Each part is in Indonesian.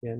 Ya.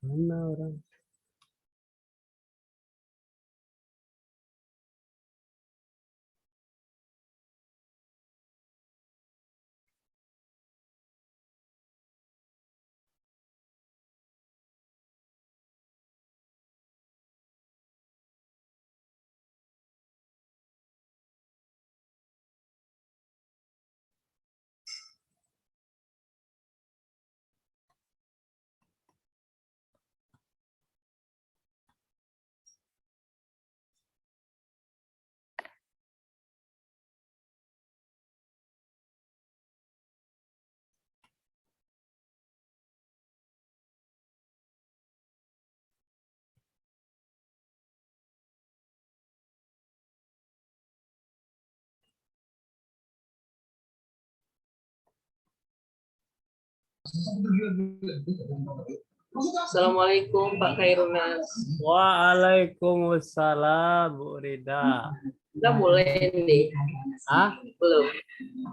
Mana orang? Assalamualaikum Pak Khairunas. Waalaikumsalam Bu Rida. Udah mulai nih? Ah? Belum.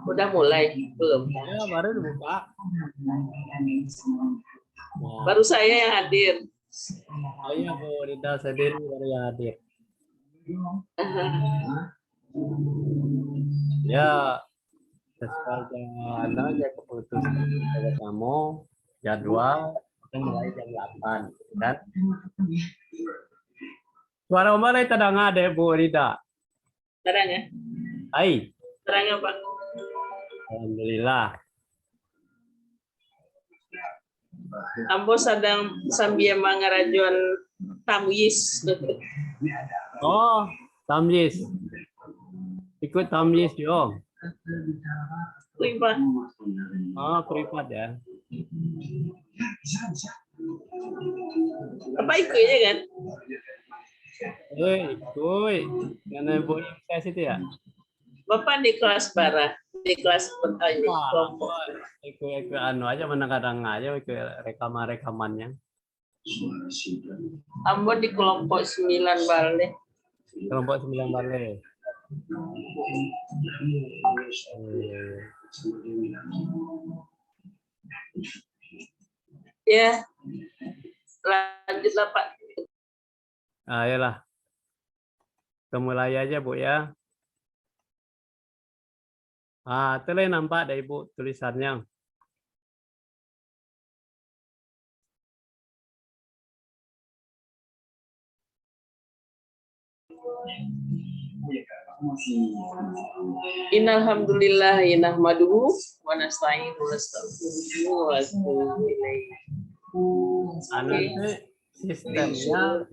Udah mulai? Belum. Ya baru dibuka. Nah, Baru saya yang hadir. oh iya Bu Rida sendiri baru yang hadir. Ya, sesuai dengan aja keputusan dari kamu jadwal kita mulai jam 8 kan? Suara mulai tadang ada Bu Rida. Terang ya? Hai. Terang ya Pak? Alhamdulillah. Ambo sedang sambil mengarajuan tamyiz. Oh, tamyiz. Ikut tamyiz yo. Wih Pak. Oh, privat ya. Apa ikutnya kan? Ikut. Karena Bu Ikhlas itu ya. Bapak di kelas bara, di kelas ini kelompok. Ikut anu aja mana kadang aja ikut rekaman-rekamannya. Ambo di kelompok 9 balik. Kelompok 9 Bale. Ya, lanjutlah Pak. Ayolah. Kita mulai aja Bu ya. Itu nampak ada Ibu tulisannya. Innalhamdulillah nahmaduhu wa nasta'inuhu wa nastaghfiruhu wa atubu ilaih. Nanti sistemnya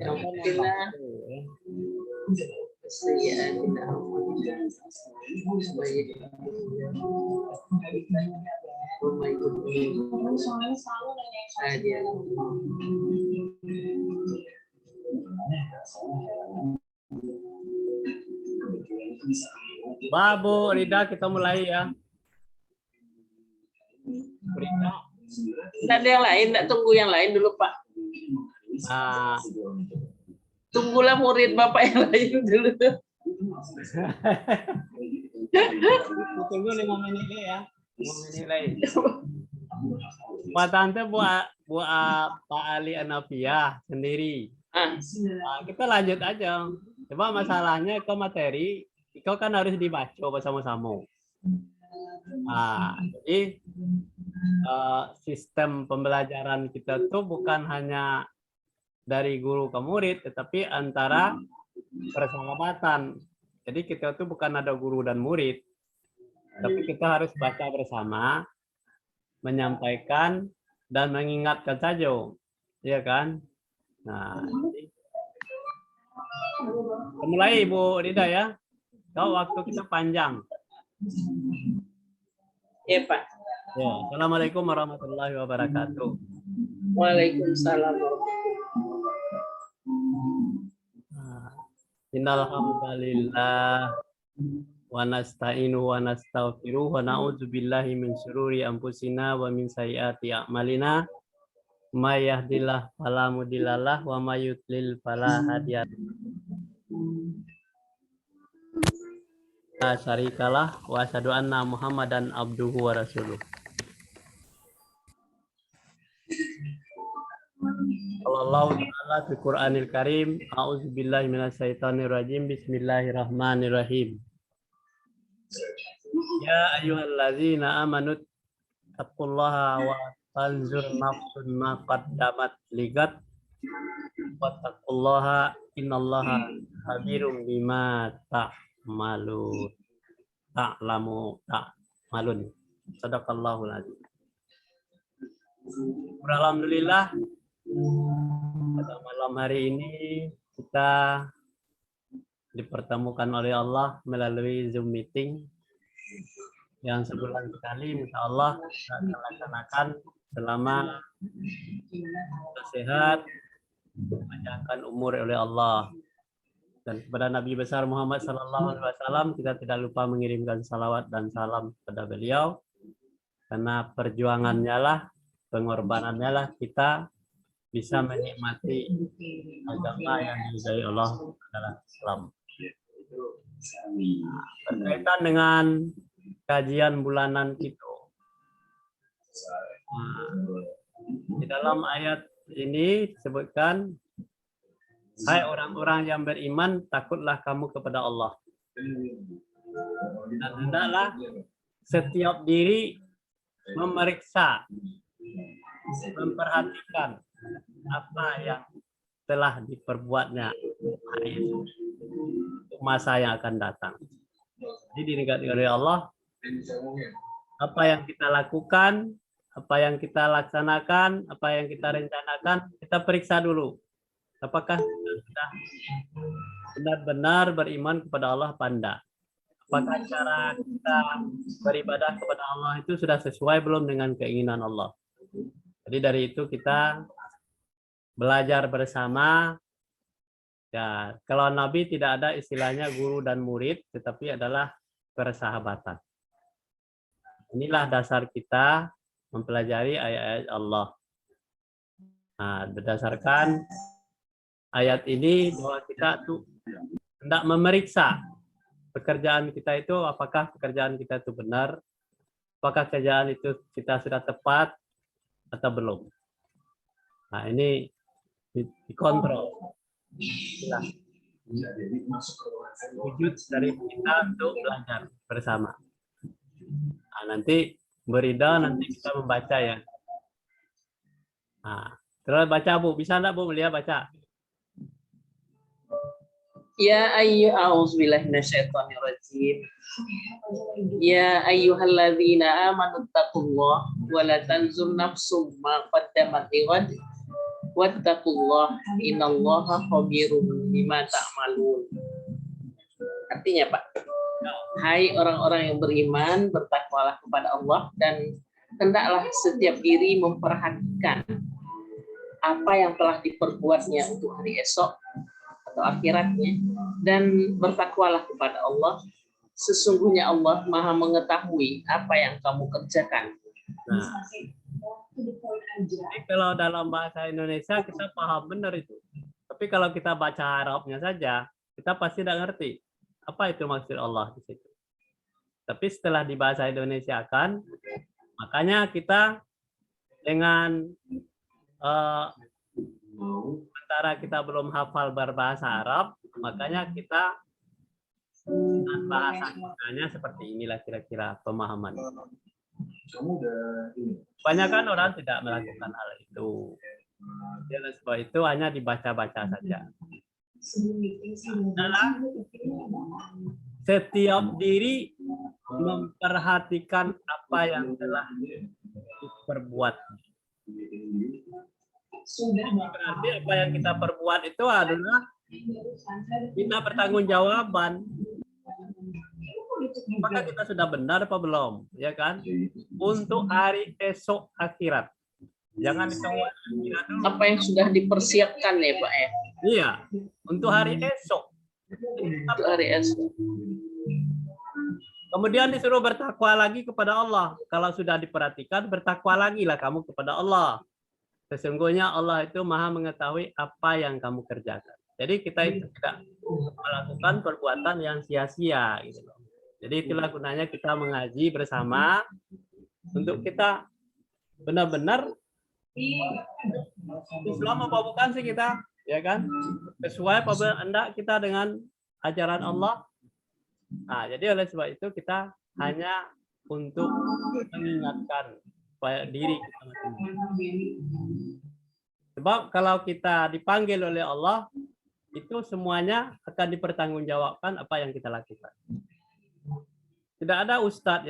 Bu Rida, kita mulai ya. Rida. Tidak ada yang lain, tidak tunggu yang lain dulu Pak. Nah, Tunggulah murid Bapak yang lain dulu. tunggu 5 menit deh ya. 5 menit lagi. Pak Tante buat Pak Ali Anafia sendiri. Nah, kita lanjut aja. Coba masalahnya ke materi, kau kan harus dibaca bersama-sama. Nah, jadi sistem pembelajaran kita tuh bukan hanya dari guru ke murid, tetapi antara persahabatan. Jadi kita tuh bukan ada guru dan murid, tapi kita harus baca bersama, menyampaikan dan mengingatkan saja, ya kan? Nah, mulai Ibu Rida ya. Kau waktu kita panjang. Ya Pak. Ya, Assalamualaikum warahmatullahi wabarakatuh. Waalaikumsalam. Innal hamdalillah wa nasta'inu wa nastaghfiruh wa na'udzu billahi min syururi anfusina wa min sayyiati a'malina. May yahdihillahu fala mudhillalah wa may yudlil fala hadiyalah. La syarikalah wa asyhadu anna Muhammadan abduhu wa rasuluh. Allah Ta'ala di Quranil Karim, a'udzu billahi minasyaitonir rajim, bismillahirrahmanirrahim. Ya ayyuhallazina amanu taqullaha wa tanzur nafsun ma qaddamat ligat wattaqullaha innallaha khabirum bima ta'malun. Ta'malun. Sadaqallahul azim. Alhamdulillah, pada malam hari ini kita dipertemukan oleh Allah melalui Zoom meeting yang sebulan sekali, insya Allah kita akan laksanakan selama kita sehat, dipanjangkan umur oleh Allah. Dan kepada Nabi besar Muhammad SAW kita tidak lupa mengirimkan salawat dan salam kepada beliau, karena perjuangannya lah, pengorbanannya lah kita bisa menikmati agama yang diridhai Allah adalah Islam. Berkaitan dengan kajian bulanan kita, di dalam ayat ini disebutkan, hai orang-orang yang beriman, takutlah kamu kepada Allah. Dan hendaklah setiap diri memeriksa, memperhatikan apa yang telah diperbuatnya hari itu untuk masa yang akan datang. Jadi dinikmati oleh Allah, apa yang kita lakukan, apa yang kita laksanakan, apa yang kita rencanakan, kita periksa dulu. Apakah kita sudah benar-benar beriman kepada Allah apa enggak? Apakah cara kita beribadah kepada Allah itu sudah sesuai belum dengan keinginan Allah? Jadi dari itu kita belajar bersama. Ya, kalau Nabi tidak ada istilahnya guru dan murid, tetapi adalah persahabatan. Inilah dasar kita mempelajari ayat-ayat Allah. Nah, berdasarkan ayat ini bahwa kita tuh hendak memeriksa pekerjaan kita itu, apakah pekerjaan kita itu benar, apakah kerjaan itu kita sudah tepat atau belum. Nah, ini dikontrol. Nah, wujud dari kita untuk belajar bersama. Nah, nanti berida, nanti kita membaca ya. Nah, terus baca Bu, bisa enggak Bu melihat baca? Ya a'udzubillahi minasyaitonirrajim. Ya ayyuhalladzina amanu taqullaha wa la tanzur nafsum ma qaddamat lighad wattaqullaha innallaha khabirum bima ta'malun. Artinya Pak, hai orang-orang yang beriman, bertakwalah kepada Allah dan hendaklah setiap diri memperhatikan apa yang telah diperbuatnya untuk hari esok atau akhiratnya, dan bertakwalah kepada Allah. Sesungguhnya Allah Maha mengetahui apa yang kamu kerjakan. Nah, Jadi kalau dalam bahasa Indonesia kita paham benar itu. Tapi kalau kita baca Arabnya saja, kita pasti tidak ngerti apa itu maksud Allah di situ. Tapi setelah di bahasa Indonesia kan, makanya kita dengan sementara kita belum hafal berbahasa Arab, makanya kita dengan bahasanya seperti inilah kira-kira pemahaman. Kebanyakan orang tidak melakukan hal itu. Oleh sebab itu hanya dibaca-baca saja. Adalah setiap diri memperhatikan apa yang telah diperbuat. Berarti apa yang kita perbuat itu adalah kita bertanggungjawaban. Maka kita sudah benar apa belum, ya kan? Untuk hari esok akhirat. Jangan ditunggu akhirat dulu. Apa yang sudah dipersiapkan ya Pak ya? Iya, untuk hari esok. Untuk hari esok. Kemudian disuruh bertakwa lagi kepada Allah. Kalau sudah diperhatikan, bertakwa lagi lah kamu kepada Allah. Sesungguhnya Allah itu maha mengetahui apa yang kamu kerjakan. Jadi kita itu tidak melakukan perbuatan yang sia-sia. Gitu loh. Jadi itulah gunanya kita mengaji bersama untuk kita benar-benar Islam apa bukan sih kita, ya kan? Sesuai apa hendak kita dengan ajaran Allah. Nah, jadi oleh sebab itu kita hanya untuk mengingatkan supaya diri kita masing-masing. Sebab kalau kita dipanggil oleh Allah, itu semuanya akan dipertanggungjawabkan apa yang kita lakukan. Tidak ada ustadz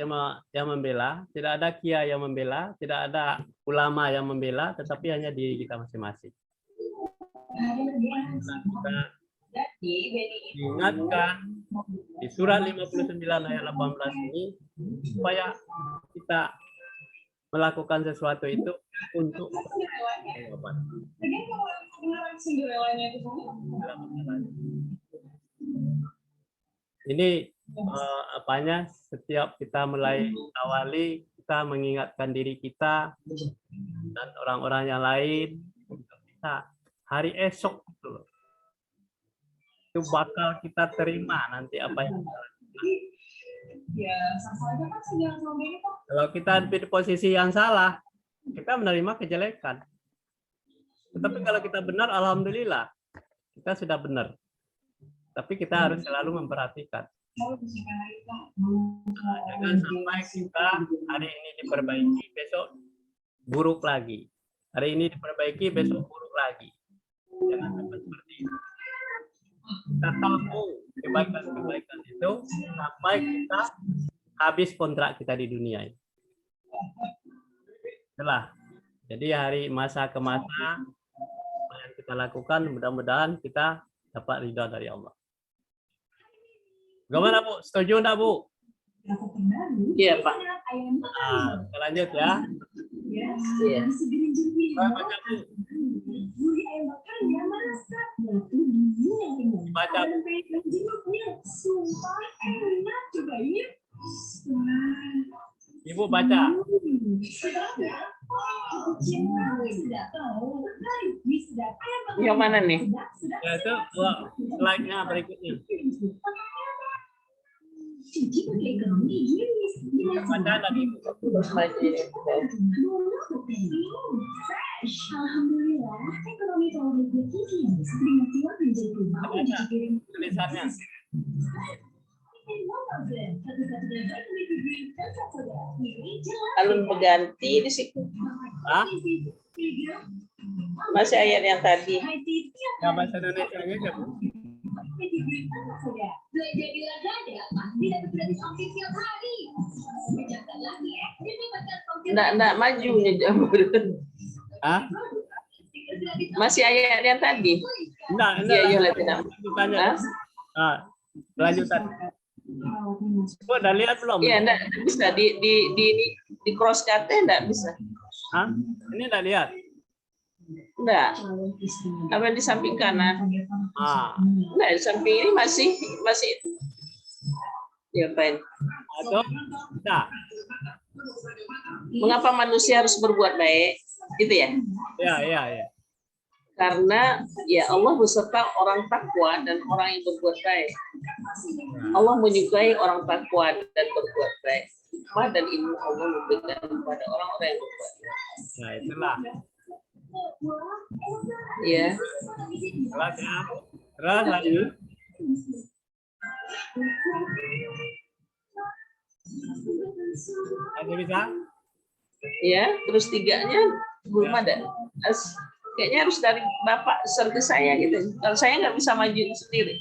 yang membela, tidak ada kiai yang membela, tidak ada ulama yang membela, tetapi hanya diri kita masing-masing. Kita diingatkan di surat 59 ayat 18 ini supaya kita melakukan sesuatu itu untuk ini apanya setiap kita mulai awali kita mengingatkan diri kita dan orang-orang yang lain untuk kita hari esok itu bakal kita terima nanti apa yang kita lakukan. Kalau kita di posisi yang salah, kita menerima kejelekan. Tetapi kalau kita benar, alhamdulillah kita sudah benar. Tapi kita harus selalu memperhatikan. Jangan sampai kita hari ini diperbaiki, besok buruk lagi. Hari ini diperbaiki, besok buruk lagi. Jangan sampai seperti itu. Kita tahu kebaikan-kebaikan itu sampai kita habis kontrak kita di dunia ini. Itulah. Jadi hari masa ke masa yang kita lakukan, mudah-mudahan kita dapat ridha dari Allah. Bagaimana Bu? Setuju enggak Bu? Iya Pak. Nah, kita lanjut ya. Iya. Baca Bu. Baca Bu. Ibu baca. Yang mana nih? Ya itu slide-nya berikutnya. Baca lagi. Tulisannya. Alun berganti di situ. Hah? Masih ayat yang tadi. Ya bahasa Indonesia-nya aja Bu. Nggak maju nih jamur. Hah? Masih ayat yang tadi. Enggak, Iya, tidak. Lanjutannya. Ah, lanjutan. Bu, udah lihat belum? Iya, enggak bisa di cross cut enggak bisa. Hah? Ini enggak lihat. Enggak. Apa di samping kanan? Ah, Enggak, di samping ini masih ya, Pak. atau enggak. Mengapa manusia harus berbuat baik? Itu ya. Ya. Karena ya Allah beserta orang takwa dan orang yang berbuat baik. Allah menyukai orang takwa dan berbuat baik. Hikmah dan ilmu Allah memberikan kepada orang-orang yang berbuat baik. Nah, itulah. Ya. Jelas ya. Terus lanjut. Ada bisa? Ya, terus tiganya belum ada. Kayaknya harus dari Bapak serta saya gitu. Kalau saya nggak bisa maju sendiri.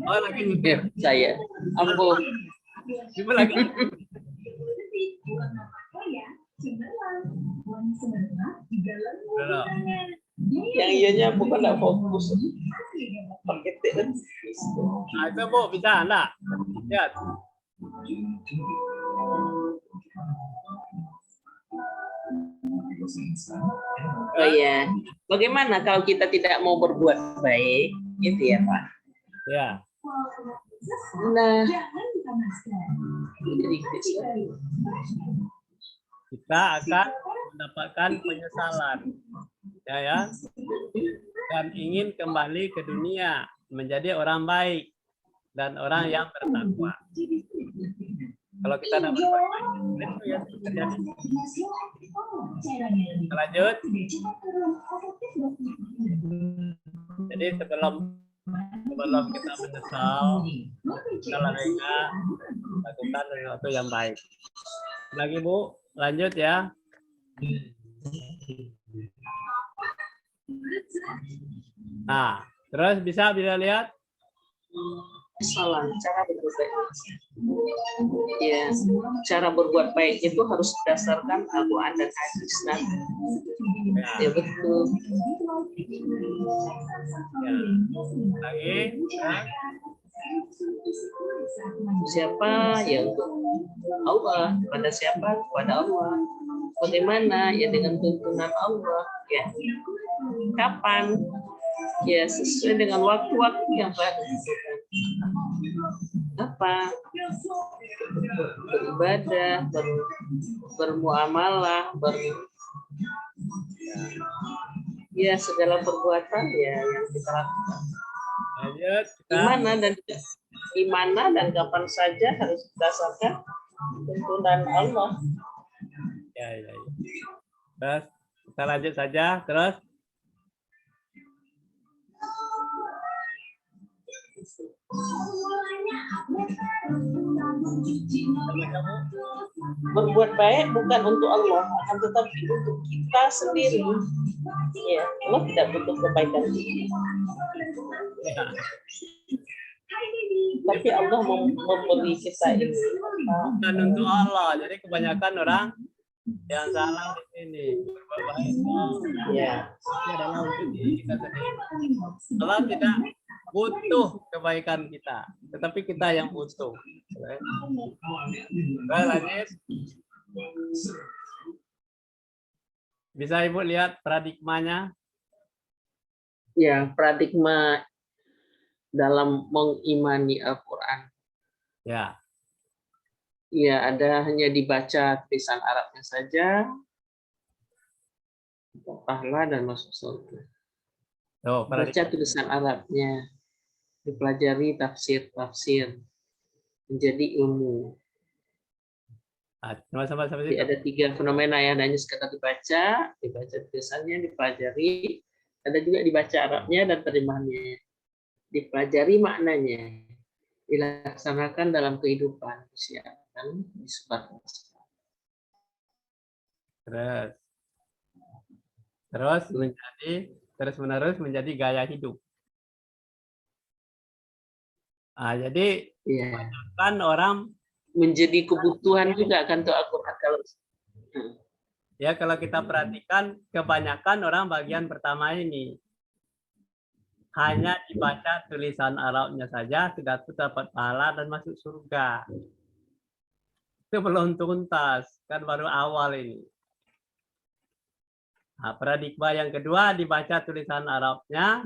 Oh, lagi nyetir. Saya. Ampun. Gimana lagi? Belum. Yang ianya bukan nggak fokus. Pakai telepon. Nah, itu Bu, bisa enggak? Lihat. Oh iya. Bagaimana kalau kita tidak mau berbuat baik? Gitu ya, Pak. Ya. Nah, Kita akan mendapatkan penyesalan. Ya. Dan ingin kembali ke dunia menjadi orang baik dan orang yang bertakwa. Kalau kita dapat itu ya terjadi. Lanjut. Jadi sebelum kita menyesal, kita lakukan sesuatu yang baik. Lagi Bu, lanjut ya. Nah, terus bisa lihat. salah cara berbuat baik. Ya, cara berbuat baik itu harus berdasarkan Al-Quran dan hadis. Nah, ya betul. Ya. Lagi. Ya. Siapa ya untuk Allah, pada siapa kepada Allah. Bagaimana ya dengan tuntunan Allah ya. Kapan ya sesuai dengan waktu-waktu yang telah ditentukan. Apa beribadah, bermuamalah, ya segala perbuatan ya yang kita lakukan. Lanjut. Gimana dan kapan saja harus berdasarkan tuntunan Allah. Ya. Terus kita lanjut saja. Terus. Berbuat baik bukan untuk Allah, akan tetapi untuk kita sendiri. Ya, Allah tidak butuh kebaikan. Ya. Tapi Allah memberi kita ini. Bukan untuk Allah. Jadi kebanyakan orang yang salah di sini berbuat baik. Ya. Ini adalah untuk diri kita sendiri. Allah tidak butuh kebaikan kita, tetapi kita yang butuh. Lanjut. Bisa Ibu lihat paradigmanya? Ya, paradigma dalam mengimani Al-Quran. Ya. Ya, ada hanya dibaca tulisan Arabnya saja, pahala dan masuk surga. Oh, Baca tulisan Arabnya, dipelajari tafsir, menjadi ilmu. Jadi ada 3 fenomena ya, hanya sekedar dibaca tulisannya, dipelajari, ada juga dibaca Arabnya dan terjemahannya, dipelajari maknanya, dilaksanakan dalam kehidupan, disiarkan, disebarkan. Terus terus-menerus menjadi gaya hidup. Jadi kebanyakan orang menjadi kebutuhan juga kan untuk Al-Quran kalau kita perhatikan kebanyakan orang bagian pertama ini hanya dibaca tulisan Arabnya saja sudah dapat pahala dan masuk surga. Itu belum tuntas, kan baru awal ini. Paradigma yang kedua dibaca tulisan Arabnya,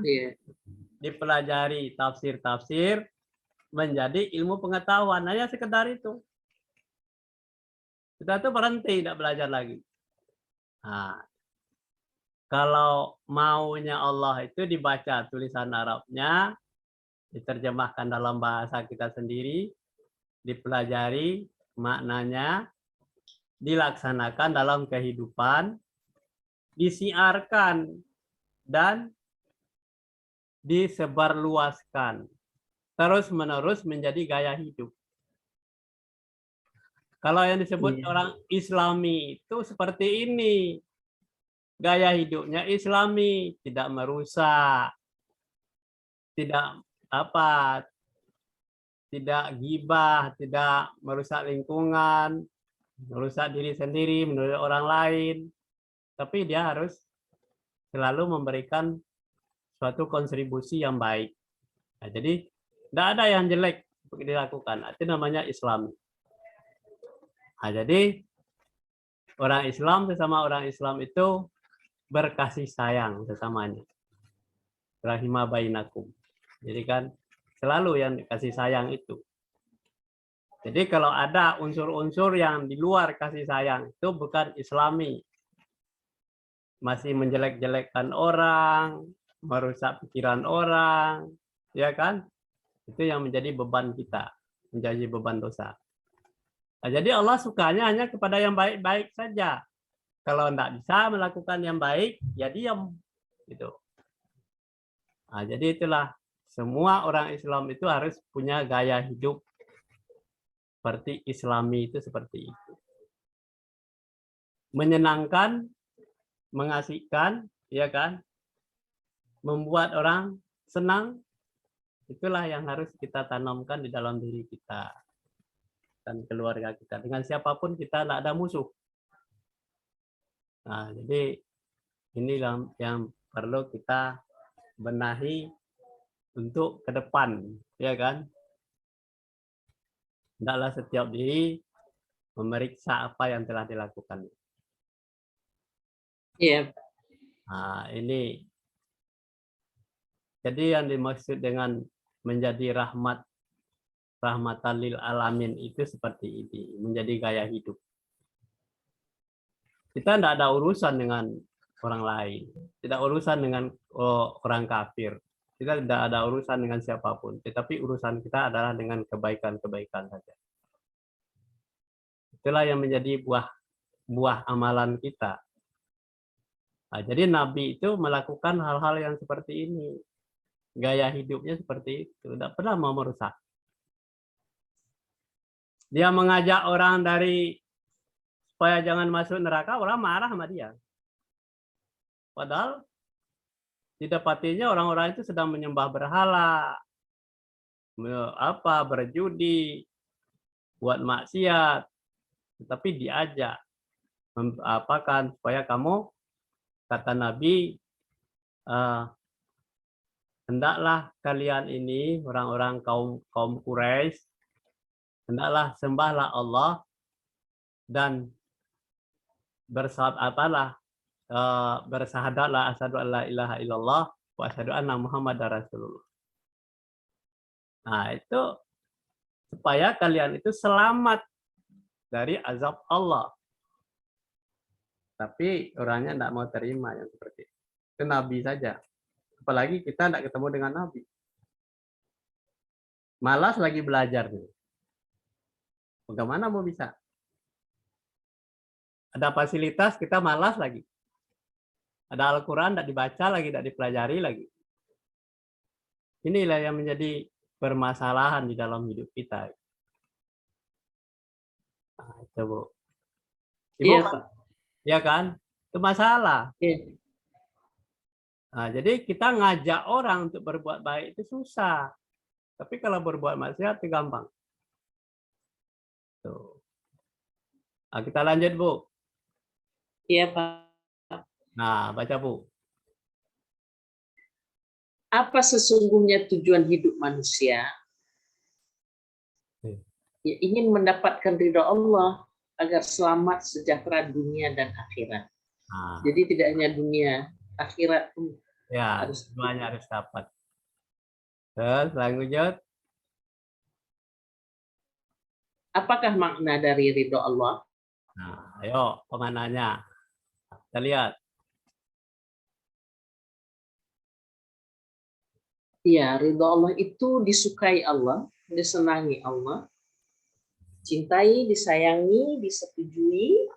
dipelajari tafsir, menjadi ilmu pengetahuan, hanya sekedar itu. Kita tuh berhenti, tidak belajar lagi. Nah, kalau maunya Allah itu dibaca tulisan Arabnya, diterjemahkan dalam bahasa kita sendiri, dipelajari maknanya, dilaksanakan dalam kehidupan, disiarkan dan disebarluaskan terus-menerus menjadi gaya hidup. Kalau yang disebut orang Islami itu seperti ini. Gaya hidupnya Islami, tidak merusak, tidak apa, tidak gibah, tidak merusak lingkungan, merusak diri sendiri, menurut orang lain. Tapi dia harus selalu memberikan suatu kontribusi yang baik. Nah, jadi tidak ada yang jelek untuk dilakukan. Itu namanya Islam. Nah, jadi orang Islam sesama orang Islam itu berkasih sayang sesamanya. Rahimah bainakum. Jadi kan selalu yang kasih sayang itu. Jadi kalau ada unsur-unsur yang di luar kasih sayang itu bukan Islami. Masih menjelek-jelekkan orang, merusak pikiran orang, ya kan? Itu yang menjadi beban kita, menjadi beban dosa. Nah, jadi Allah sukanya hanya kepada yang baik-baik saja. Kalau tidak bisa melakukan yang baik, ya diam. Gitu. Nah, jadi itulah semua orang Islam itu harus punya gaya hidup seperti Islami itu seperti itu. Menyenangkan, mengasihkan, ya kan? Membuat orang senang, itulah yang harus kita tanamkan di dalam diri kita dan keluarga kita. Dengan siapapun kita tidak ada musuh. Nah, jadi ini yang perlu kita benahi untuk ke depan, ya kan? Hendaklah setiap diri memeriksa apa yang telah dilakukan. Iya. Nah, ini jadi yang dimaksud dengan menjadi rahmatan lil alamin itu seperti ini, menjadi gaya hidup. Kita tidak ada urusan dengan orang lain, tidak urusan dengan orang kafir, kita tidak ada urusan dengan siapapun, tetapi urusan kita adalah dengan kebaikan-kebaikan saja. Itulah yang menjadi buah amalan kita. Nah, jadi Nabi itu melakukan hal-hal yang seperti ini, gaya hidupnya seperti itu, tidak pernah mau merusak. Dia mengajak orang supaya jangan masuk neraka, orang marah sama dia. Padahal didapatinya orang-orang itu sedang menyembah berhala, berjudi, buat maksiat, tetapi diajak apakan supaya kamu, kata Nabi, hendaklah kalian ini orang-orang kaum Quraisy, hendaklah sembahlah Allah dan bersahadatlah asyhadu an la ilaha illallah wa asyhadu anna muhammadar rasulullah. Nah, itu supaya kalian itu selamat dari azab Allah. Tapi orangnya tidak mau terima yang seperti itu. Itu Nabi saja. Apalagi kita tidak ketemu dengan Nabi. Malas lagi belajar nih. Bagaimana mau bisa? Ada fasilitas, kita malas lagi. Ada Al-Quran, tidak dibaca lagi, tidak dipelajari lagi. Inilah yang menjadi permasalahan di dalam hidup kita. Nah, itu, Bu. Ibu, Iya, Pak. ya kan? Itu masalah. Iya. Nah, jadi kita ngajak orang untuk berbuat baik itu susah. Tapi kalau berbuat maksiat itu gampang. Tuh. Nah, kita lanjut, Bu. Iya, Pak. Nah, baca, Bu. Apa sesungguhnya tujuan hidup manusia? Ya, ingin mendapatkan ridha Allah agar selamat sejahtera dunia dan akhirat. Nah, Jadi tidak hanya dunia, akhirat pun ya, semuanya harus dapat. Terus lanjut. Apakah makna dari ridha Allah? Nah, ayo pemananya. Kita lihat. Iya, ridho Allah itu disukai Allah, disenangi Allah, cintai, disayangi, disetujui,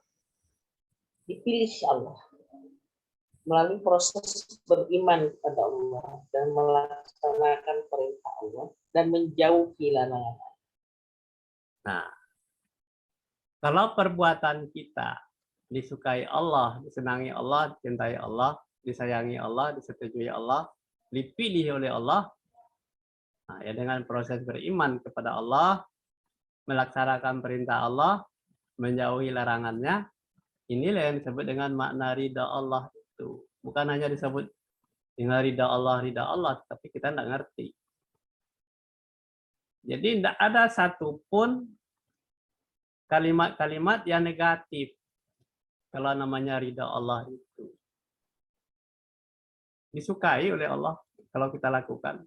dipilih Allah melalui proses beriman kepada Allah dan melaksanakan perintah Allah dan menjauhi larangan. Nah, kalau perbuatan kita disukai Allah, disenangi Allah, dicintai Allah, disayangi Allah, disetujui Allah, dipilih oleh Allah, nah, ya dengan proses beriman kepada Allah, melaksanakan perintah Allah, menjauhi larangannya, inilah yang disebut dengan makna ridha Allah itu. Bukan hanya disebut dengan ridha Allah, tapi kita tidak ngerti. Jadi tidak ada satupun kalimat-kalimat yang negatif kalau namanya ridha Allah itu. Disukai oleh Allah kalau kita lakukan.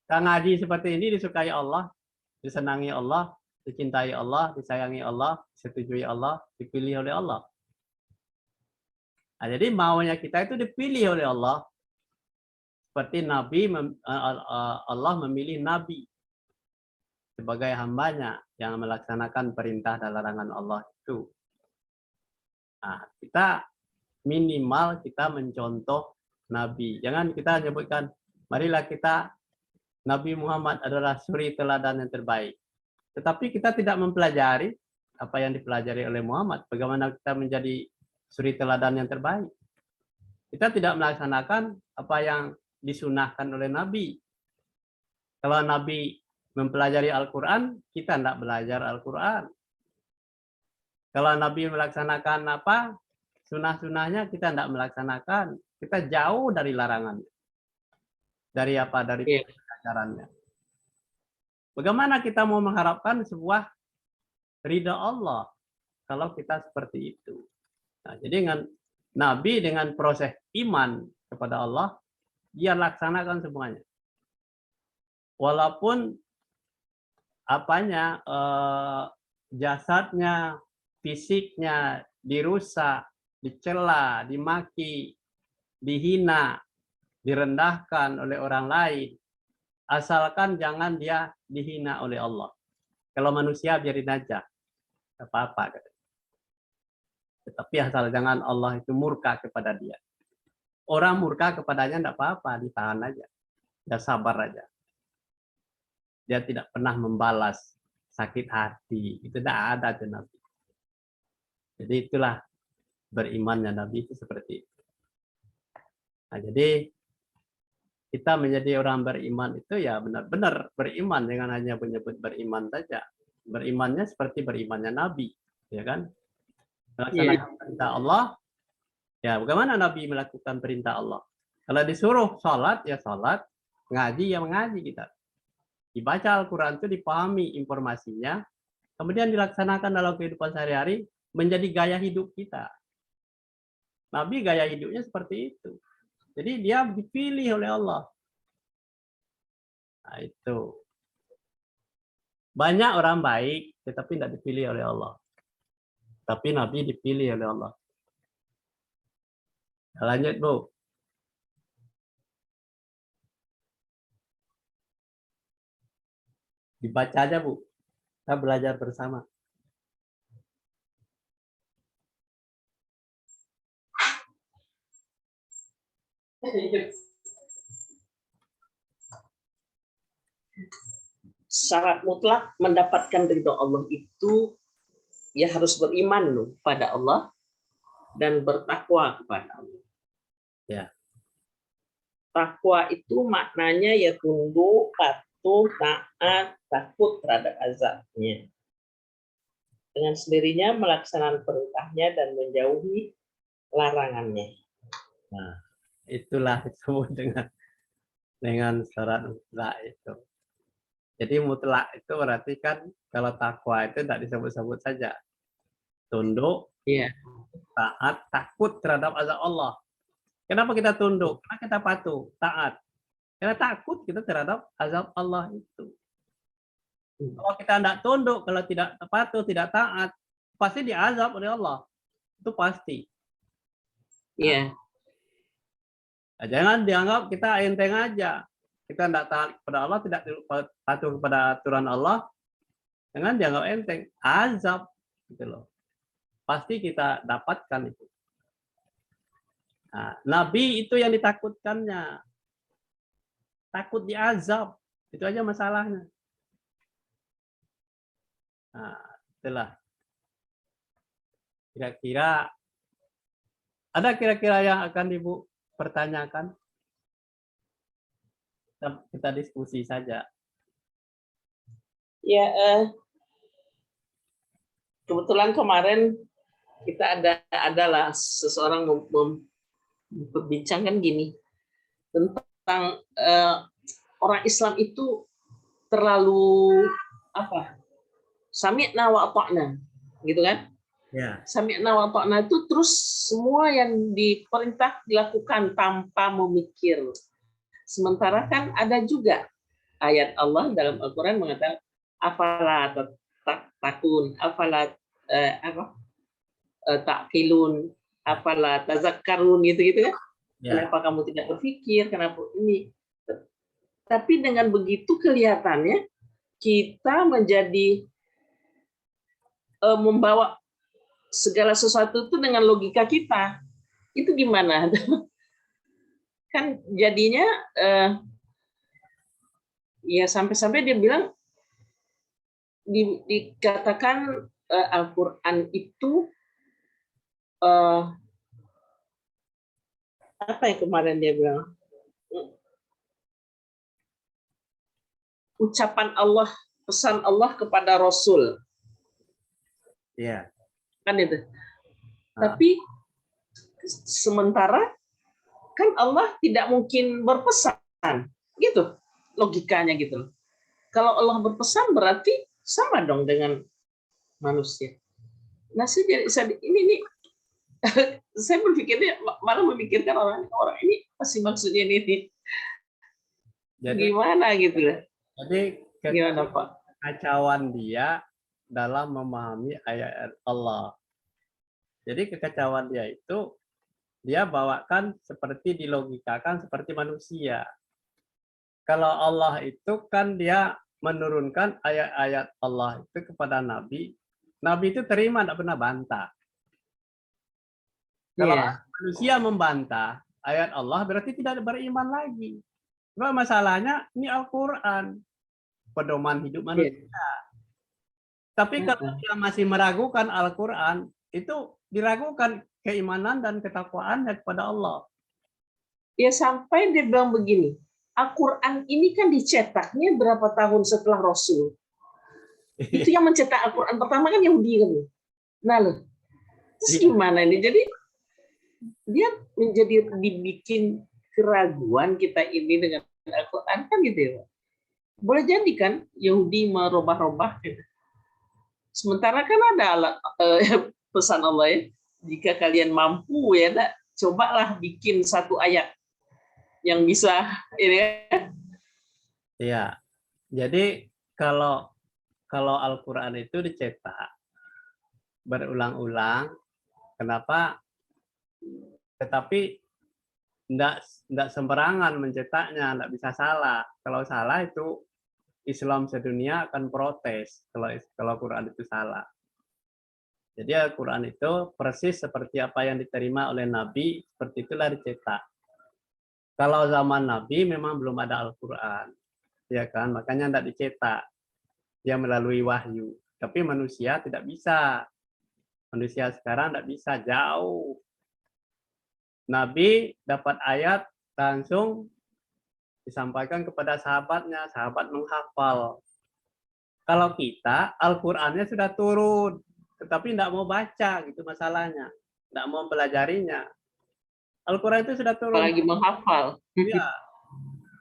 Kita ngaji seperti ini disukai Allah, disenangi Allah, dicintai Allah, disayangi Allah, disetujui Allah, dipilih oleh Allah. Nah, jadi maunya kita itu dipilih oleh Allah. Seperti Allah memilih Nabi sebagai hambanya yang melaksanakan perintah dan larangan Allah itu. Nah, kita minimal kita mencontoh Nabi. Jangan kita menyebutkan, marilah kita Nabi Muhammad adalah suri teladan yang terbaik. Tetapi kita tidak mempelajari apa yang dipelajari oleh Muhammad. Bagaimana kita menjadi suri teladan yang terbaik. Kita tidak melaksanakan apa yang disunahkan oleh Nabi. Kalau Nabi mempelajari Al-Quran, kita tidak belajar Al-Quran. Kalau Nabi melaksanakan apa sunah-sunahnya, kita tidak melaksanakan. Kita jauh dari larangannya. Dari apa? Dari ajarannya. Bagaimana kita mau mengharapkan sebuah ridha Allah kalau kita seperti itu? Nah, jadi dengan Nabi dengan proses iman kepada Allah, dia laksanakan semuanya. Walaupun apanya jasadnya, fisiknya dirusak, dicela, dimaki, dihina, direndahkan oleh orang lain, asalkan jangan dia dihina oleh Allah. Kalau manusia biarin aja, tidak apa-apa. Tetapi asal jangan Allah itu murka kepada dia. Orang murka kepadanya tidak apa-apa, ditahan aja. Dia sabar aja. Dia tidak pernah membalas sakit hati. Itu tidak ada tuh Nabi. Jadi itulah berimannya Nabi itu seperti itu. Nah, jadi kita menjadi orang beriman itu ya benar-benar beriman, dengan hanya menyebut beriman saja. Berimannya seperti berimannya Nabi, ya kan? Melaksanakan perintah Allah. Ya, bagaimana Nabi melakukan perintah Allah? Kalau disuruh sholat, ya sholat. Ngaji, ya mengaji kita. Dibaca Al-Quran itu dipahami informasinya, kemudian dilaksanakan dalam kehidupan sehari-hari, menjadi gaya hidup kita. Nabi gaya hidupnya seperti itu. Jadi dia dipilih oleh Allah. Nah, itu. Banyak orang baik, tetapi tidak dipilih oleh Allah. Tapi Nabi dipilih oleh Allah. Lanjut, Bu. Dibaca aja, Bu. Kita belajar bersama. Syarat mutlak mendapatkan ridho Allah itu ya harus beriman loh pada Allah dan bertakwa kepada Allah. Ya. Takwa itu maknanya ya tunduk, patuh, taat, takut terhadap azabnya. Dengan sendirinya melaksanakan perintahnya dan menjauhi larangannya. Nah, itulah disebut dengan syarat mutlak itu. Jadi mutlak itu berarti kan kalau takwa itu tidak disebut-sebut saja. Tunduk, taat, takut terhadap azab Allah. Kenapa kita tunduk? Karena kita patuh, taat. Karena takut kita terhadap azab Allah itu. Kalau kita tidak tunduk, kalau tidak patuh, tidak taat, pasti diazab oleh Allah. Itu pasti. Iya. Nah, jangan dianggap kita enteng aja. Kita tidak taat kepada Allah, tidak patuh kepada aturan Allah, jangan dianggap enteng. Azab, gitu loh. Pasti kita dapatkan itu. Nah, Nabi itu yang ditakutkannya. Takut diazab. Itu aja masalahnya. Nah, itulah. Kira-kira ada kira-kira yang akan Ibu pertanyakan? Kita diskusi saja. Ya, kebetulan kemarin kita adalah seseorang memperbincangkan gini tentang orang Islam itu terlalu apa? Sami'na wa ata'na, gitu kan? Ya. Sami'na wa ata'na itu terus semua yang diperintah dilakukan tanpa memikir. Sementara kan ada juga ayat Allah dalam Al-Qur'an mengatakan afala takun, afala ta'qilun, afala tazakkarun, gitu-gitu kan. Ya. Kenapa kamu tidak berpikir? Kenapa ini? Tapi dengan begitu kelihatannya kita menjadi membawa segala sesuatu itu dengan logika kita. Itu gimana? Kan jadinya ya sampai-sampai dia bilang dikatakan Al-Qur'an itu apa yang kemarin dia bilang? Ucapan Allah, pesan Allah kepada Rasul. Iya. Kan itu. Tapi sementara kan Allah tidak mungkin berpesan. Gitu logikanya gitu. Kalau Allah berpesan berarti sama dong dengan manusia. Nah, ini saya berpikirnya malah memikirkan orang ini pasti maksudnya ini gimana gitu ya. Jadi Gimana Pak? Kekacauan dia dalam memahami ayat Allah. Jadi kekacauan dia itu dia bawakan seperti dilogikakan seperti manusia. Kalau Allah itu kan dia menurunkan ayat-ayat Allah itu kepada Nabi. Nabi itu terima, tidak pernah bantah. Kalau manusia membantah ayat Allah berarti tidak beriman lagi. Cuma masalahnya ini Al-Quran, pedoman hidup manusia. Tapi kalau dia masih meragukan Al-Quran, itu diragukan keimanan dan ketakwaannya kepada Allah. Ya sampai dia bilang begini, Al-Quran ini kan dicetaknya berapa tahun setelah Rasul. Itu yang mencetak Al-Quran pertama kan Yahudi kan. Nah loh, terus gimana ini? Jadi dia menjadi dibikin keraguan kita ini dengan Al-Quran kan gitu ya. Boleh jadi kan Yahudi merubah-rubah gitu. Sementara kan ada pesan Allah ya, jika kalian mampu ya, cobalah bikin satu ayat yang bisa ini ya. Iya. Jadi kalau Al-Quran itu dicetak berulang-ulang, kenapa? Tetapi tidak sembarangan mencetaknya, tidak bisa salah. Kalau salah itu Islam sedunia akan protes kalau Quran itu salah. Jadi Al-Quran itu persis seperti apa yang diterima oleh Nabi, seperti itulah dicetak. Kalau zaman Nabi memang belum ada Al-Quran, ya kan? Makanya tidak dicetak, dia melalui wahyu. Tapi manusia tidak bisa. Manusia sekarang tidak bisa, jauh. Nabi dapat ayat langsung disampaikan kepada sahabatnya, sahabat menghafal. Kalau kita, Al-Qurannya sudah turun, tetapi tidak mau baca, gitu masalahnya. Tidak mau pelajarinya. Al-Quran itu sudah turun. Apalagi menghafal. Ya,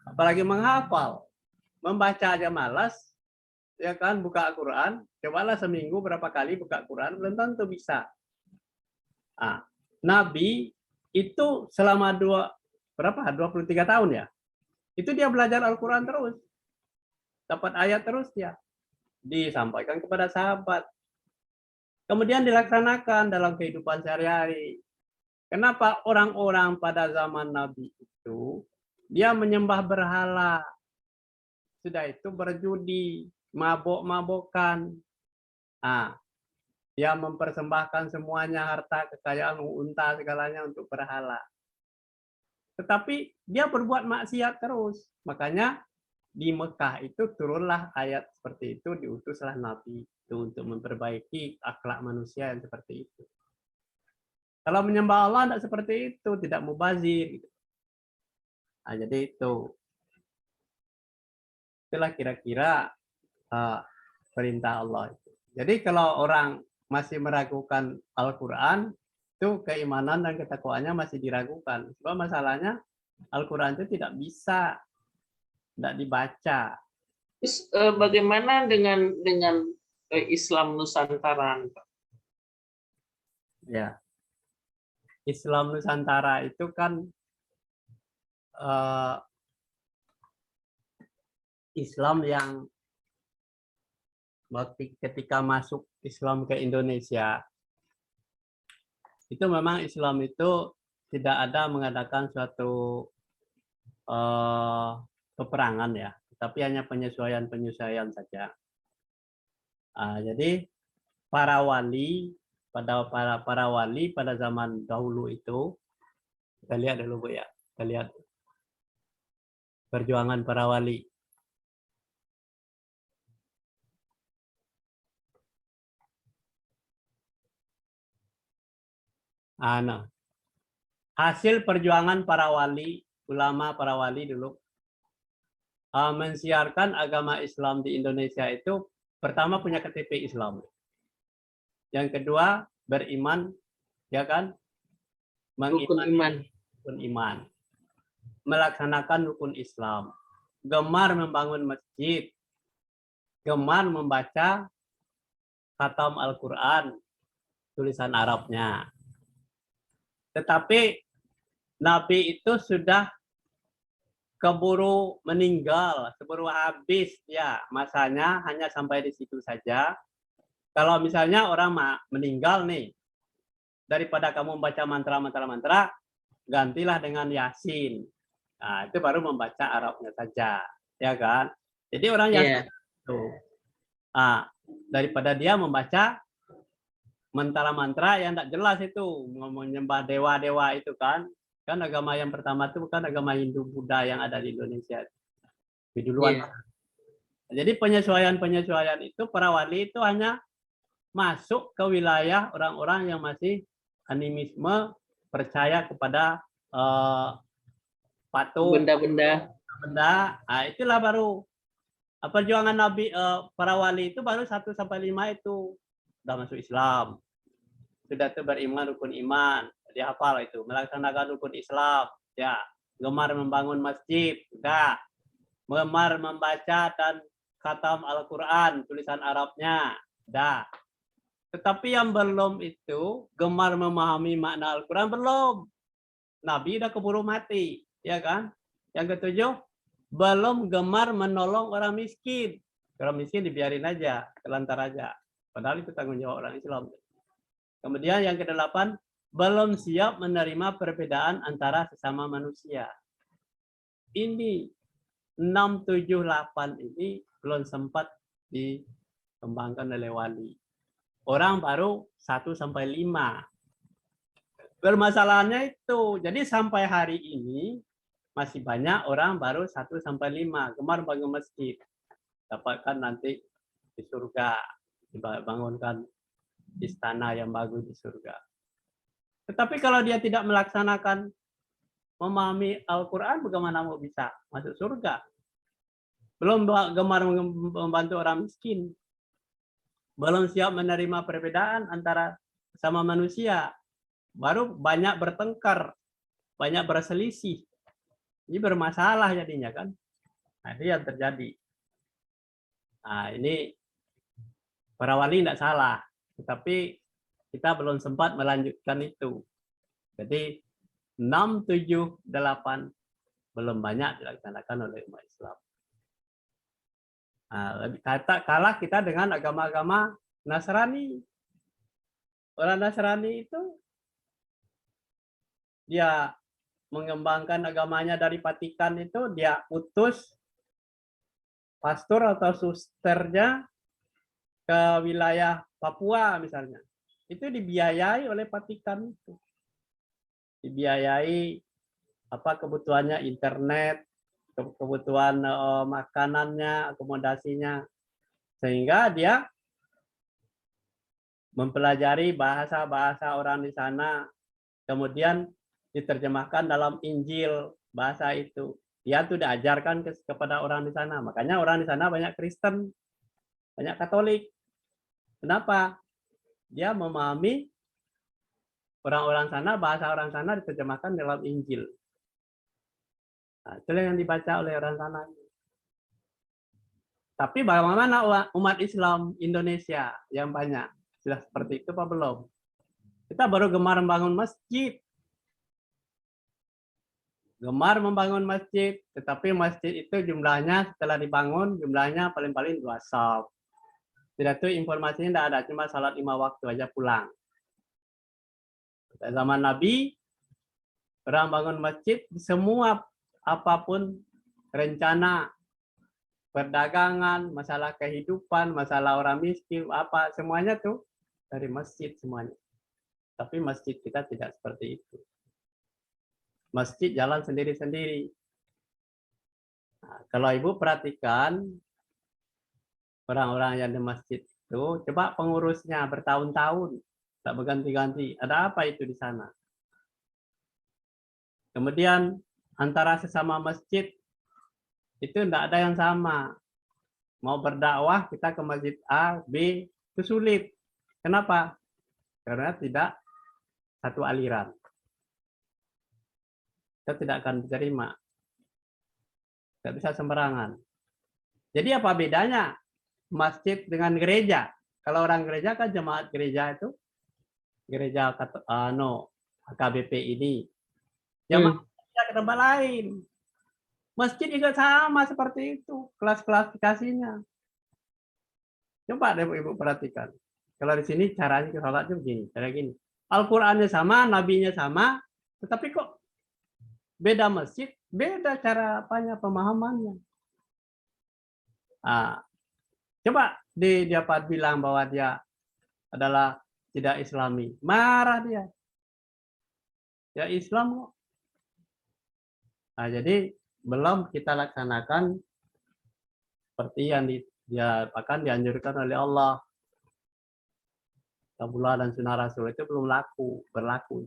apalagi menghafal. Membaca aja malas, ya kan, buka Al-Quran, cobalah seminggu berapa kali buka Al-Quran, belum tentu bisa. Nah, Nabi itu selama 23 tahun ya, itu dia belajar Al-Quran terus. Dapat ayat terus ya. Disampaikan kepada sahabat. Kemudian dilaksanakan dalam kehidupan sehari-hari. Kenapa orang-orang pada zaman Nabi itu dia menyembah berhala, sudah itu berjudi, mabok-mabokan. Ah, dia mempersembahkan semuanya, harta, kekayaan, unta, segalanya untuk berhala. Tetapi dia berbuat maksiat terus. Makanya di Mekah itu turunlah ayat seperti itu, diutuslah Nabi itu untuk memperbaiki akhlak manusia yang seperti itu. Kalau menyembah Allah tidak seperti itu, tidak mubazir. Nah, jadi itulah kira-kira perintah Allah. Jadi kalau orang masih meragukan Al-Quran, itu keimanan dan ketakwaannya masih diragukan. Sebab masalahnya Al-Quran itu tidak bisa, tidak dibaca. Terus bagaimana dengan Islam Nusantara? Ya, Islam Nusantara itu kan Islam yang ketika masuk Islam ke Indonesia, itu memang Islam itu tidak ada mengadakan suatu peperangan ya, tapi hanya penyesuaian-penyesuaian saja. Jadi para wali pada zaman dahulu itu, kita lihat dulu Bu ya, kita lihat perjuangan para wali. Nah, hasil perjuangan para wali, ulama para wali dulu mensiarkan agama Islam di Indonesia itu pertama punya KTP Islam. Yang kedua beriman, ya kan? Rukun iman. Melaksanakan rukun Islam. Gemar membangun masjid. Gemar membaca khatam Al-Quran, tulisan Arabnya. Tetapi Nabi itu sudah keburu meninggal, keburu habis ya masanya, hanya sampai di situ saja. Kalau misalnya orang meninggal nih, daripada kamu membaca mantra, gantilah dengan Yasin. Nah, itu baru membaca Arabnya saja, ya kan? Jadi orang Yasin itu, daripada dia membaca mantra-mantra yang tidak jelas itu, menyembah dewa-dewa itu kan agama yang pertama itu bukan agama Hindu Buddha yang ada di Indonesia di duluan. Jadi penyesuaian itu para wali itu hanya masuk ke wilayah orang-orang yang masih animisme, percaya kepada patung, benda. Itulah baru perjuangan Nabi, para wali itu baru 1-5 itu sudah masuk Islam, sudah itu beriman rukun iman, dihafal itu, melaksanakan rukun Islam, ya, gemar membangun masjid, sudah, gemar membaca dan khatam Al-Quran, tulisan Arabnya, sudah. Tetapi yang belum itu, gemar memahami makna Al-Quran, belum. Nabi udah keburu mati, ya kan? Yang ketujuh, belum gemar menolong orang miskin. Orang miskin dibiarin aja, telantar aja. Padahal itu tanggung jawab orang Islam. Kemudian yang kedelapan, belum siap menerima perbedaan antara sesama manusia. Ini 6, 7, 8 ini belum sempat dikembangkan oleh wali. Orang baru 1-5. Bermasalahnya itu. Jadi sampai hari ini masih banyak orang baru 1-5 gemar bangun masjid. Dapatkan nanti di surga, dibangunkan istana yang bagus di surga. Tetapi kalau dia tidak melaksanakan, memahami Al-Quran, bagaimana mau bisa masuk surga? Belum gemar membantu orang miskin. Belum siap menerima perbedaan antara sama manusia. Baru banyak bertengkar, banyak berselisih. Ini bermasalah jadinya kan. Nah, itu yang terjadi. Nah, ini para wali tidak salah. Tetapi kita belum sempat melanjutkan itu. Jadi 6, 7, 8 belum banyak dilaksanakan oleh umat Islam. Kalah kita dengan agama-agama Nasrani. Orang Nasrani itu dia mengembangkan agamanya dari Vatikan itu, dia utus pastor atau susternya ke wilayah Papua misalnya. Itu dibiayai oleh Vatikan itu. Dibiayai kebutuhannya internet, kebutuhan makanannya, akomodasinya. Sehingga dia mempelajari bahasa-bahasa orang di sana, kemudian diterjemahkan dalam Injil bahasa itu. Dia tuh diajarkan kepada orang di sana. Makanya orang di sana banyak Kristen, banyak Katolik. Kenapa? Dia memahami orang-orang sana, bahasa orang sana diterjemahkan dalam Injil. Nah, itu yang dibaca oleh orang sana. Tapi bagaimana umat Islam Indonesia yang banyak? Sudah seperti itu apa belum? Kita baru gemar membangun masjid. Gemar membangun masjid, tetapi masjid itu jumlahnya setelah dibangun, jumlahnya paling-paling 2 shaf. Tidak itu informasinya tidak ada, cuma salat 5 waktu aja pulang. Pada zaman Nabi, orang bangun masjid, semua apapun rencana perdagangan, masalah kehidupan, masalah orang miskin, apa semuanya tuh dari masjid semuanya. Tapi masjid kita tidak seperti itu. Masjid jalan sendiri-sendiri. Nah, kalau Ibu perhatikan orang-orang yang di masjid itu, coba pengurusnya bertahun-tahun, tak berganti-ganti. Ada apa itu di sana? Kemudian antara sesama masjid itu tidak ada yang sama. Mau berdakwah kita ke masjid A, B, itu sulit. Kenapa? Karena tidak satu aliran. Kita tidak akan diterima. Tidak bisa sembarangan. Jadi apa bedanya masjid dengan gereja? Kalau orang gereja kan jemaat gereja itu, gereja HKBP ini. Jemaat ke tempat lain. Masjid juga sama seperti itu, kelas-klasifikasinya. Coba deh Ibu perhatikan. Kalau di sini caranya sholatnya begini, cara gini. Al-Qur'annya sama, nabinya sama, tetapi kok beda masjid, beda cara pemahamannya. Nah, coba dia bilang bahwa dia adalah tidak Islami, marah dia. Ya Islam kok. Nah, jadi belum kita laksanakan seperti yang akan dianjurkan oleh Allah. Kitabullah dan sunnah Rasul itu belum berlaku.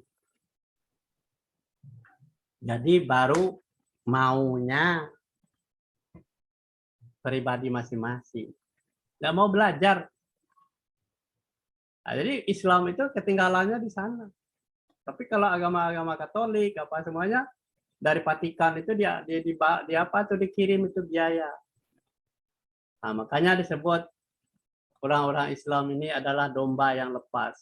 Jadi baru maunya pribadi masing-masing. Nggak mau belajar. Nah, jadi Islam itu ketinggalannya di sana. Tapi kalau agama-agama Katolik apa semuanya dari Vatikan itu dia dikirim itu biaya. Nah, makanya disebut orang-orang Islam ini adalah domba yang lepas.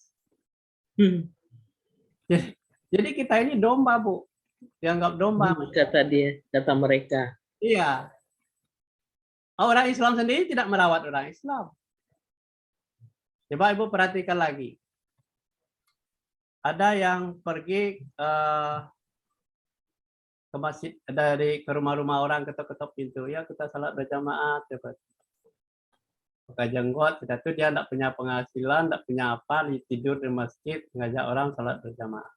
Jadi kita ini domba, Bu. Dianggap domba. Kata mereka. Iya. Orang Islam sendiri tidak merawat orang Islam. Coba Ibu perhatikan lagi. Ada yang pergi ke masjid, ke rumah-rumah orang, ketok-ketok pintu. Ya, kita salat berjamaah. Pakai jenggot, sudah itu dia tidak punya penghasilan, tidak punya apa, tidur di masjid, ngajak orang salat berjamaah.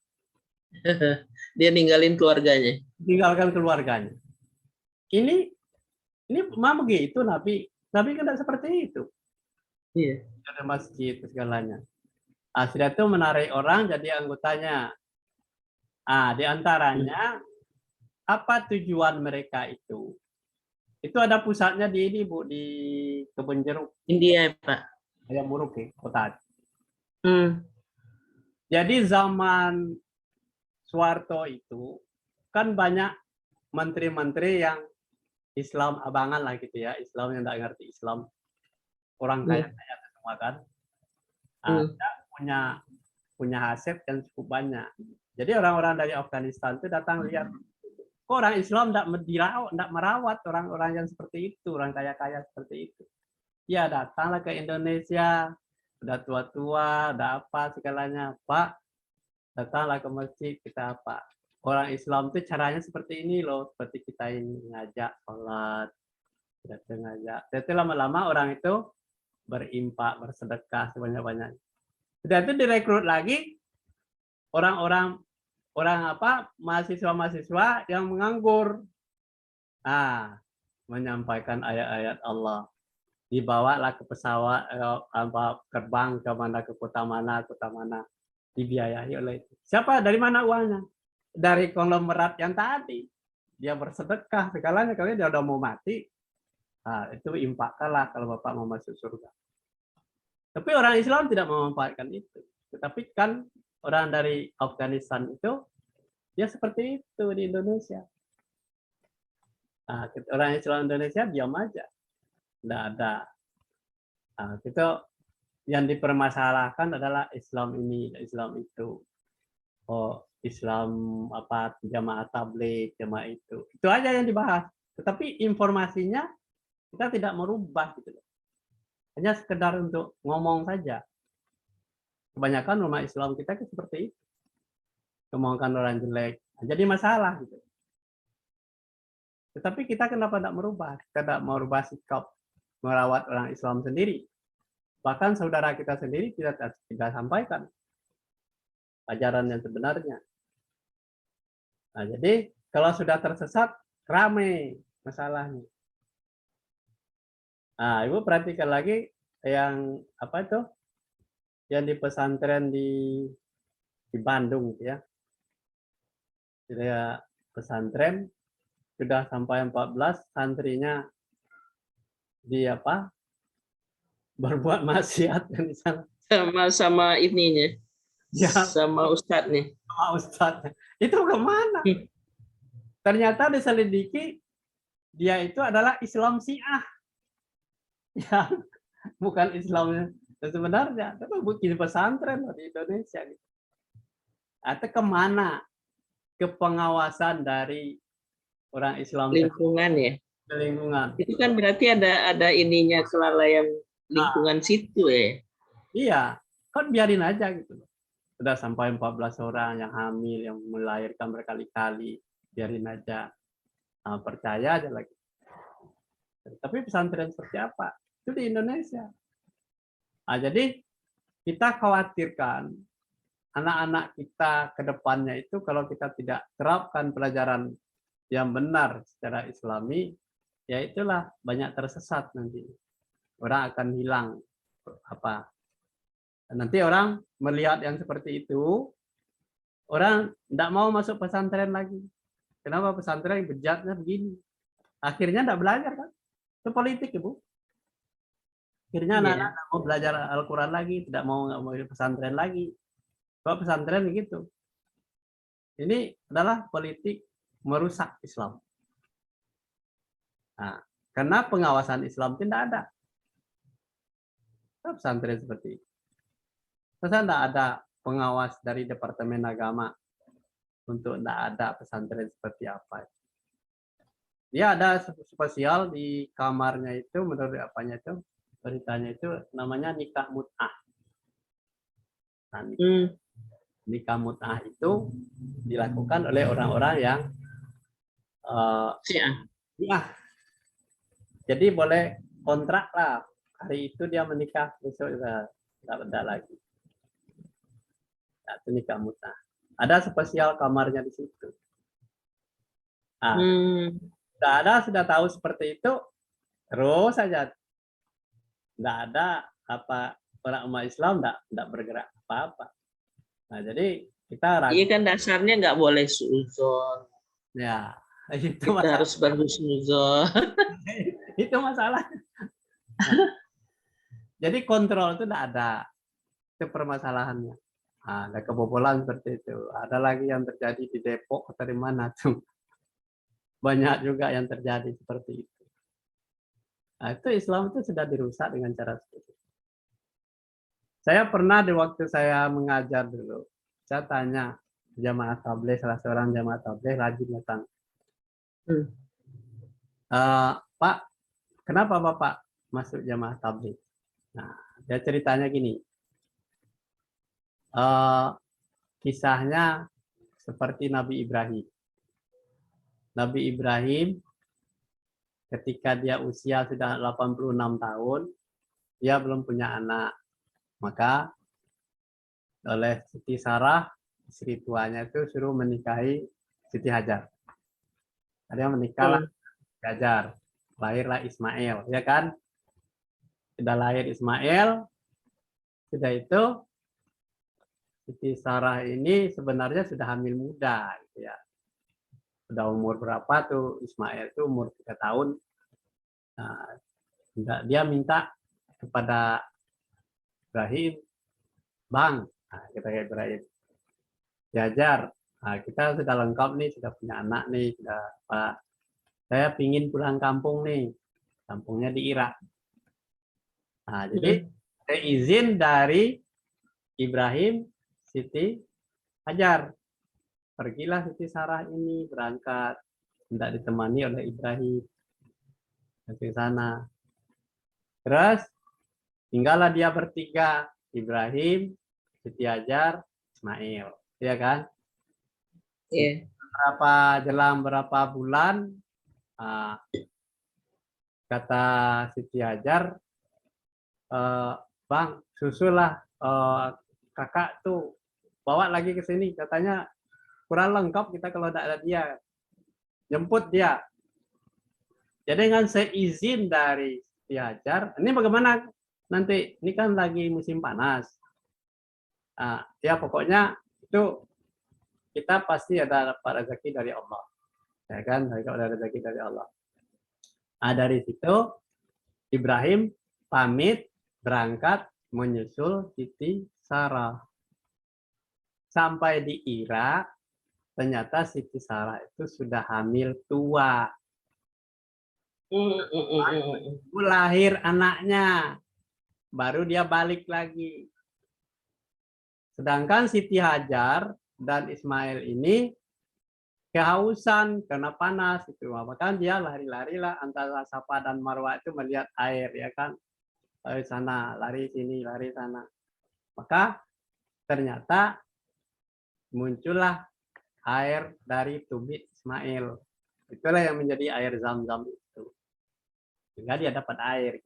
Dia ninggalin keluarganya. Tinggalkan keluarganya. Ini memang begitu Nabi. Nabi kan tidak seperti itu. Iya. Ada masjid segalanya. Sudah itu menarik orang jadi anggotanya. Di antaranya apa tujuan mereka itu? Itu ada pusatnya di ini Bu, di Kebun Jeruk. India, Pak. Ayam Muruk ya, kota. Jadi zaman Soeharto itu kan banyak menteri-menteri yang Islam abangan lah gitu ya, Islam yang tidak ngerti Islam, orang kaya-kaya semua kan. Punya aset yang cukup banyak. Jadi orang-orang dari Afghanistan itu datang lihat, kok orang Islam tidak merawat orang-orang yang seperti itu, orang kaya-kaya seperti itu. Ya datanglah ke Indonesia, udah tua-tua, udah apa segalanya, Pak, datanglah ke masjid kita apa. orang Islam itu caranya seperti ini loh, seperti kita ini ngajak sholat, ngajak. Jadi lama-lama orang itu berimpak, bersedekah sebanyak-banyak. Sudah itu direkrut lagi orang-orang mahasiswa-mahasiswa yang menganggur. Menyampaikan ayat-ayat Allah. Dibawalah ke pesawat, terbang ke mana, ke kota mana, dibiayai oleh itu. Siapa? Dari mana uangnya? Dari konglomerat yang tadi. Dia bersedekah segalanya, kalau dia udah mau mati, itu impakkanlah kalau Bapak mau masuk surga. Tapi orang Islam tidak memanfaatkan itu. Tetapi kan orang dari Afghanistan itu, dia seperti itu di Indonesia. Orang Islam Indonesia diam aja. Tidak ada. Itu yang dipermasalahkan adalah Islam ini, Islam itu. Oh, Islam jamaah tabligh, jamaah itu. Itu aja yang dibahas. Tetapi informasinya kita tidak merubah gitu. Hanya sekedar untuk ngomong saja. Kebanyakan umat Islam kita seperti itu. Ngomongkan orang jelek. Jadi masalah gitu. Tetapi kita kenapa tidak merubah? Kita tidak merubah sikap merawat orang Islam sendiri. Bahkan saudara kita sendiri tidak sampaikan ajaran yang sebenarnya. Jadi kalau sudah tersesat, ramai masalahnya. Ibu perhatikan lagi yang yang di pesantren di Bandung ya. Jadi pesantren sudah sampai 14 santrinya berbuat maksiat di sana. Sama ininya. Ya, sama ustadznya. Sama ustadznya. Itu kemana? Ternyata diselidiki dia itu adalah Islam Syiah. Ya, bukan Islam sebenarnya. Tapi bikin pesantren di Indonesia. Atau kemana? Ke pengawasan dari orang Islam. Lingkungan ya. Lingkungan. Itu kan berarti ada ininya kelalaian lingkungan situ ya. Iya, kan biarin aja gitu. Sudah sampai 14 orang yang hamil, yang melahirkan berkali-kali, biarin aja. Percaya aja lagi. Tapi pesantren seperti apa? Itu di Indonesia. Jadi kita khawatirkan anak-anak kita ke depannya itu kalau kita tidak terapkan pelajaran yang benar secara Islami, ya itulah banyak tersesat nanti. Orang akan hilang nanti orang melihat yang seperti itu, orang tidak mau masuk pesantren lagi. Kenapa? Pesantren bejatnya begini. Akhirnya tidak belajar kan? Itu politik, Ibu. Akhirnya anak-anak tidak mau belajar Al-Quran lagi, tidak mau pesantren lagi. Kalau pesantren begitu. Ini adalah politik merusak Islam. Karena pengawasan Islam tidak ada. Pesantren seperti itu. Terus tidak ada pengawas dari Departemen Agama untuk tidak ada pesantren seperti apa. Dia ada spesial di kamarnya itu, menurut beritanya itu namanya nikah mut'ah. Nikah mut'ah itu dilakukan oleh orang-orang yang jadi boleh kontrak lah. Hari itu dia menikah, besok tidak ada lagi. Itu nikah mut'ah. Ada spesial kamarnya di situ. Sudah tahu seperti itu, terus saja. Tidak ada orang umat Islam tidak bergerak apa-apa. Jadi kita iya kan dasarnya nggak boleh suudzon. Ya, itu kita harus berhusnuzon. Itu masalah. Jadi kontrol itu tidak ada. Itu permasalahannya. Ada kebobolan seperti itu. Ada lagi yang terjadi di Depok atau di mana tuh. Banyak juga yang terjadi seperti itu. Itu Islam itu sudah dirusak dengan cara seperti itu. Saya pernah di waktu saya mengajar dulu, saya tanya jamaah tabligh, salah seorang jamaah tabligh rajin datang. Pak, kenapa Bapak masuk jamaah tabligh? Nah, dia ceritanya gini. Kisahnya seperti Nabi Ibrahim. Nabi Ibrahim ketika dia usia sudah 86 tahun, dia belum punya anak. Maka oleh Siti Sarah, istri tuanya itu suruh menikahi Siti Hajar. Dia menikahlah Hajar, lahirlah Ismail, ya kan? Sudah lahir Ismail, sudah itu Siti Sarah ini sebenarnya sudah hamil muda, gitu ya. Sudah umur berapa tuh Ismail itu umur 3 tahun. Nah, dia minta kepada Ibrahim, Bang, nah, kita kayak Ibrahim, Hajar, nah, kita sudah lengkap nih, sudah punya anak nih, sudah Pak. Saya pingin pulang kampung nih, kampungnya di Irak. Nah, jadi saya izin dari Ibrahim, Siti Hajar. Pergilah Siti Sarah ini berangkat, tidak ditemani oleh Ibrahim ke sana. Terus tinggallah dia bertiga, Ibrahim, Siti Hajar, Ismail, ya kan? Iya. Jelang berapa bulan, kata Siti Hajar, Bang, susulah kakak tuh bawa lagi ke sini, katanya kurang lengkap kita kalau tidak ada dia, jemput dia. Jadi dengan seizin dari Siti Hajar, ini bagaimana nanti, ini kan lagi musim panas, ya pokoknya itu kita pasti ada dapat rezeki dari Allah, ya kan? Ada rezeki dari Allah. Nah, dari situ Ibrahim pamit berangkat menyusul Siti Sarah. Sampai di Irak, ternyata Siti Sarah itu sudah hamil tua. Lahir anaknya, baru dia balik lagi. Sedangkan Siti Hajar dan Ismail ini kehausan karena panas itu, maka dia lari-larilah antara Safa dan Marwah itu melihat air, ya kan, lari sana, lari sini, lari sana. Maka ternyata muncullah air dari tumit Ismail. Itulah yang menjadi air Zam-Zam itu. Sehingga dia dapat air.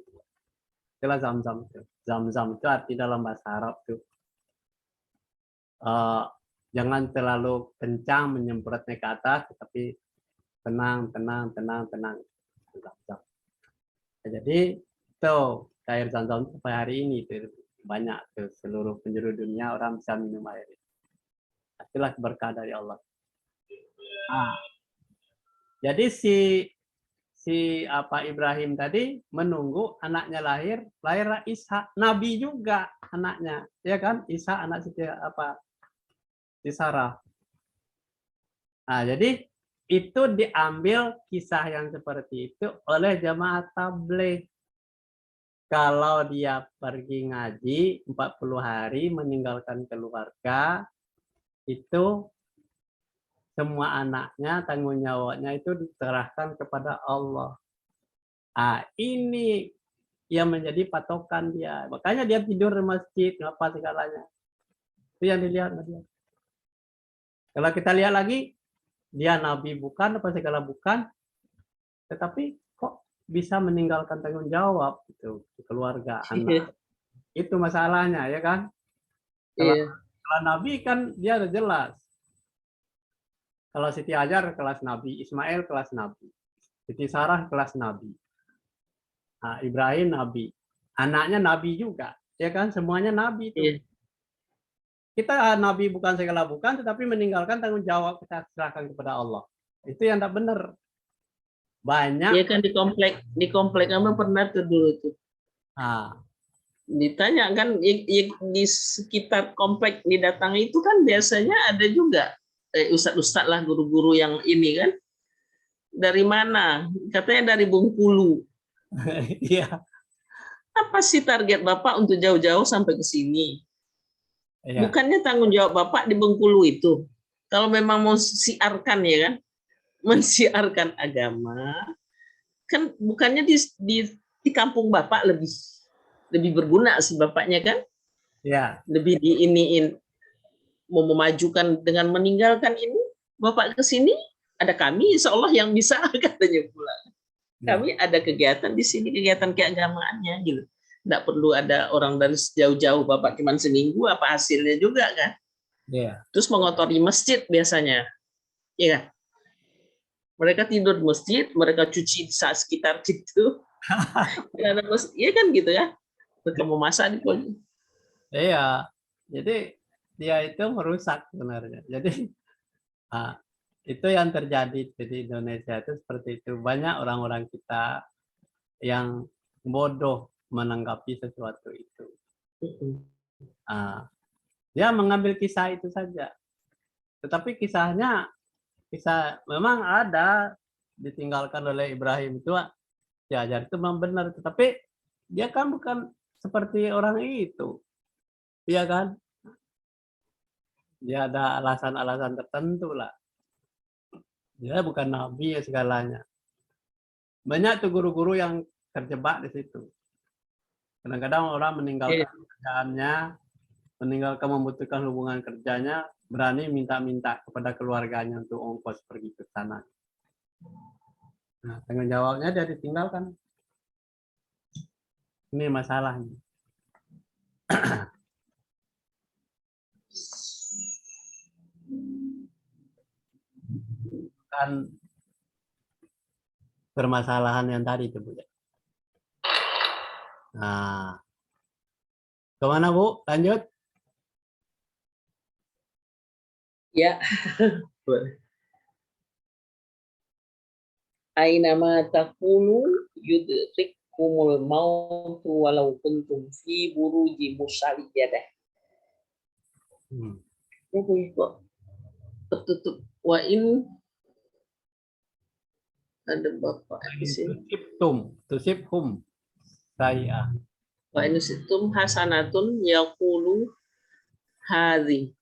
Itulah Zam-Zam itu. Zam-Zam itu arti dalam bahasa Arab itu jangan terlalu kencang menyemprotnya ke atas, tetapi tenang, tenang, tenang, tenang. Zam-Zam. Jadi itu air Zam-Zam sampai hari ini itu banyak tuh, seluruh penjuru dunia orang bisa minum air. Itulah berkah dari Allah. Nah, jadi si Ibrahim tadi menunggu anaknya lahirlah Ishak, nabi juga anaknya, ya kan? Ishak anak Siti Sarah. Nah, jadi itu diambil kisah yang seperti itu oleh jamaah tabligh. Kalau dia pergi ngaji 40 hari meninggalkan keluarga, itu semua anaknya, tanggung jawabnya itu diserahkan kepada Allah. Ini yang menjadi patokan dia. Makanya dia tidur di masjid, apa segalanya. Itu yang dilihat. Kalau kita lihat lagi, dia nabi bukan, apa segala bukan, tetapi kok bisa meninggalkan tanggung jawab itu di keluarga, anak. Itu masalahnya, ya kan? Kalau nabi kan dia udah jelas. Kalau Siti Hajar kelas Nabi, Ismail kelas Nabi, Siti Sarah kelas Nabi, Ibrahim Nabi, anaknya Nabi juga, ya kan? Semuanya Nabi itu. Kita Nabi bukan segala bukan, tetapi meninggalkan tanggung jawab kita serahkan kepada Allah. Itu yang tidak benar. Banyak. Ya kan di komplek kamu pernah tuh dulu tuh. Ditanya kan di sekitar komplek didatangi itu kan biasanya ada juga ustadz-ustadz lah, guru-guru yang ini kan, dari mana? Katanya dari Bengkulu. Iya. Apa sih target Bapak untuk jauh-jauh sampai ke sini? Ya. Bukannya tanggung jawab Bapak di Bengkulu itu. Kalau memang mau siarkan, ya kan, mensiarkan agama, kan bukannya di kampung Bapak lebih berguna sih Bapaknya kan? Ya. Lebih diiniin, mau memajukan dengan meninggalkan ini Bapak ke sini, ada kami, insya Allah yang bisa katanya pula. Kami ada kegiatan di sini, kegiatan keagamaannya gitu. Nggak perlu ada orang dari jauh-jauh, Bapak cuma seminggu, apa hasilnya juga kan. Iya. Terus mengotori masjid biasanya. Iya kan? Mereka tidur di masjid, mereka cuci di saat sekitar gitu. Iya kan gitu ya. Mereka mau masak di pojok. Iya. Jadi dia itu merusak sebenarnya. Jadi itu yang terjadi di Indonesia itu seperti itu. Banyak orang-orang kita yang bodoh menanggapi sesuatu itu. Dia mengambil kisah itu saja. Tetapi kisahnya memang ada ditinggalkan oleh Ibrahim itu diajar itu memang benar. Tetapi dia kan bukan seperti orang itu. Iya kan? Dia ada alasan-alasan tertentu lah. Dia bukan nabi ya segalanya. Banyak tuh guru-guru yang terjebak di situ. Kadang-kadang orang meninggalkan pekerjaannya, meninggalkan membutuhkan hubungan kerjanya, berani minta-minta kepada keluarganya untuk ongkos pergi ke sana. Nah, tanggung jawabnya dia ditinggalkan. Ini masalahnya. Kan permasalahan yang tadi itu, Bu. Nah, kemana Bu? Lanjut. Ya. Ainama takunu yudrikumul mautu walau kuntum fi buruji musyayyadah. Tertutup. Wa in ada Bapak di sini. Tusibhum saya. Wa in situm hasanatun yaqulu hadhi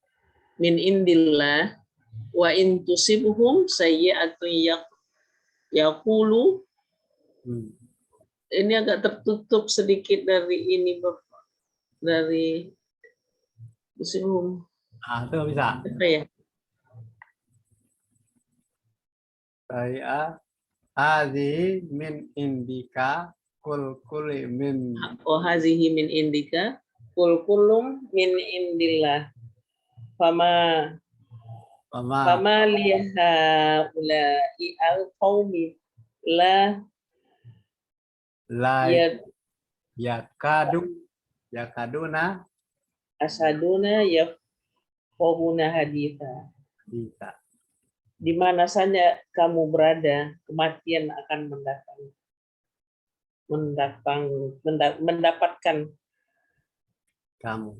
min indillah wa in tusibhum sayyi'atun yaqulu. Ini agak tertutup sedikit dari ini Bapak. Dari tusibhum. Itu bisa. Apa ya? Saya hadhi min indika kul min hazihi min indika kulum min indillah fama liha ulai al qaumi la yakaduna asaduna yafqahuna haditha. bisa. Di mana saja kamu berada, kematian akan mendapatkan Kamu.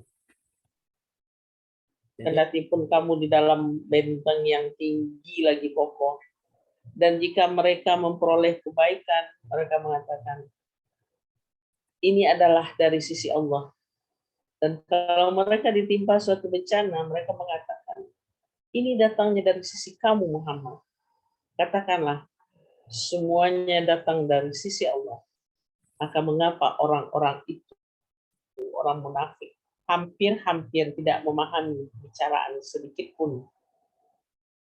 kendati pun kamu di dalam benteng yang tinggi lagi kokoh. Dan jika mereka memperoleh kebaikan, mereka mengatakan, ini adalah dari sisi Allah. Dan kalau mereka ditimpa suatu bencana, mereka mengatakan, ini datangnya dari sisi kamu Muhammad. Katakanlah, semuanya datang dari sisi Allah. Maka mengapa orang-orang itu, orang munafik, hampir-hampir tidak memahami bicaraan sedikit pun.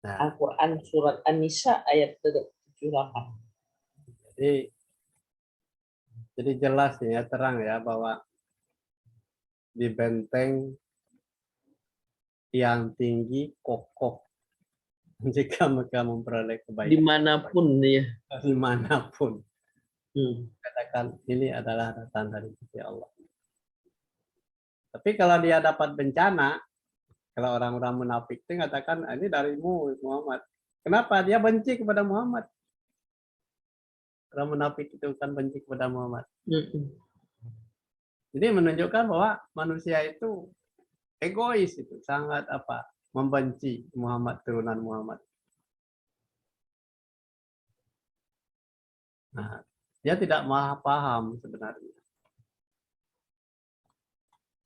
Al-Quran surat An-Nisa ayat 78. Jadi jelas ya, terang ya bahwa di benteng yang tinggi kokoh jika mereka memperoleh kebaikan dimanapun ya, dimanapun. Katakan ini adalah datang dari sisi Allah. Tapi kalau dia dapat bencana, kalau orang-orang munafik itu mengatakan ini darimu Muhammad. Kenapa? Dia benci kepada Muhammad. Orang munafik itu kan benci kepada Muhammad. Jadi menunjukkan bahwa manusia itu egois, itu sangat membenci Muhammad, turunan Muhammad. Nah, dia tidak paham sebenarnya.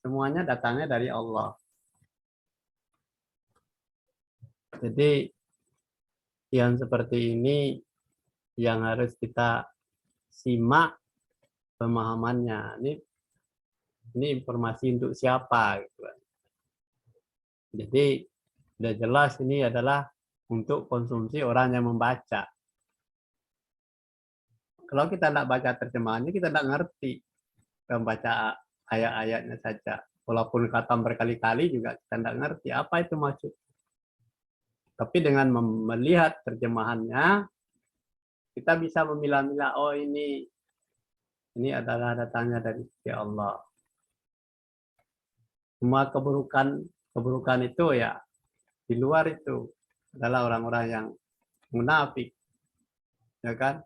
Semuanya datangnya dari Allah. Jadi yang seperti ini yang harus kita simak pemahamannya. Ini informasi untuk siapa gitu kan. Jadi sudah jelas ini adalah untuk konsumsi orang yang membaca. Kalau kita tidak baca terjemahannya, kita tidak ngerti. Kita baca ayat-ayatnya saja. Walaupun khatam berkali-kali juga kita tidak ngerti apa itu maksud. Tapi dengan melihat terjemahannya, kita bisa memilah-milah, oh ini adalah datangnya dari sisi Allah. Semua keburukan itu ya di luar itu adalah orang-orang yang munafik, ya kan?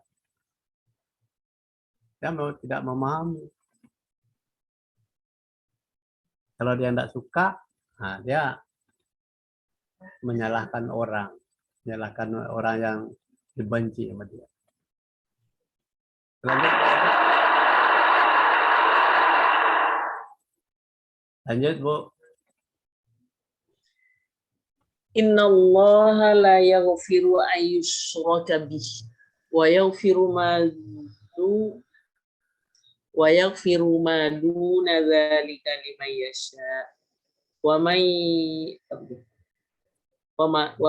Dia tidak memahami. Kalau dia tidak suka, nah dia menyalahkan orang yang dibenci sama dia. Lanjut, Bu. Innallaha la yaghfiru an yushraka bih wa yaghfiru ma duna dzalika liman yasha wa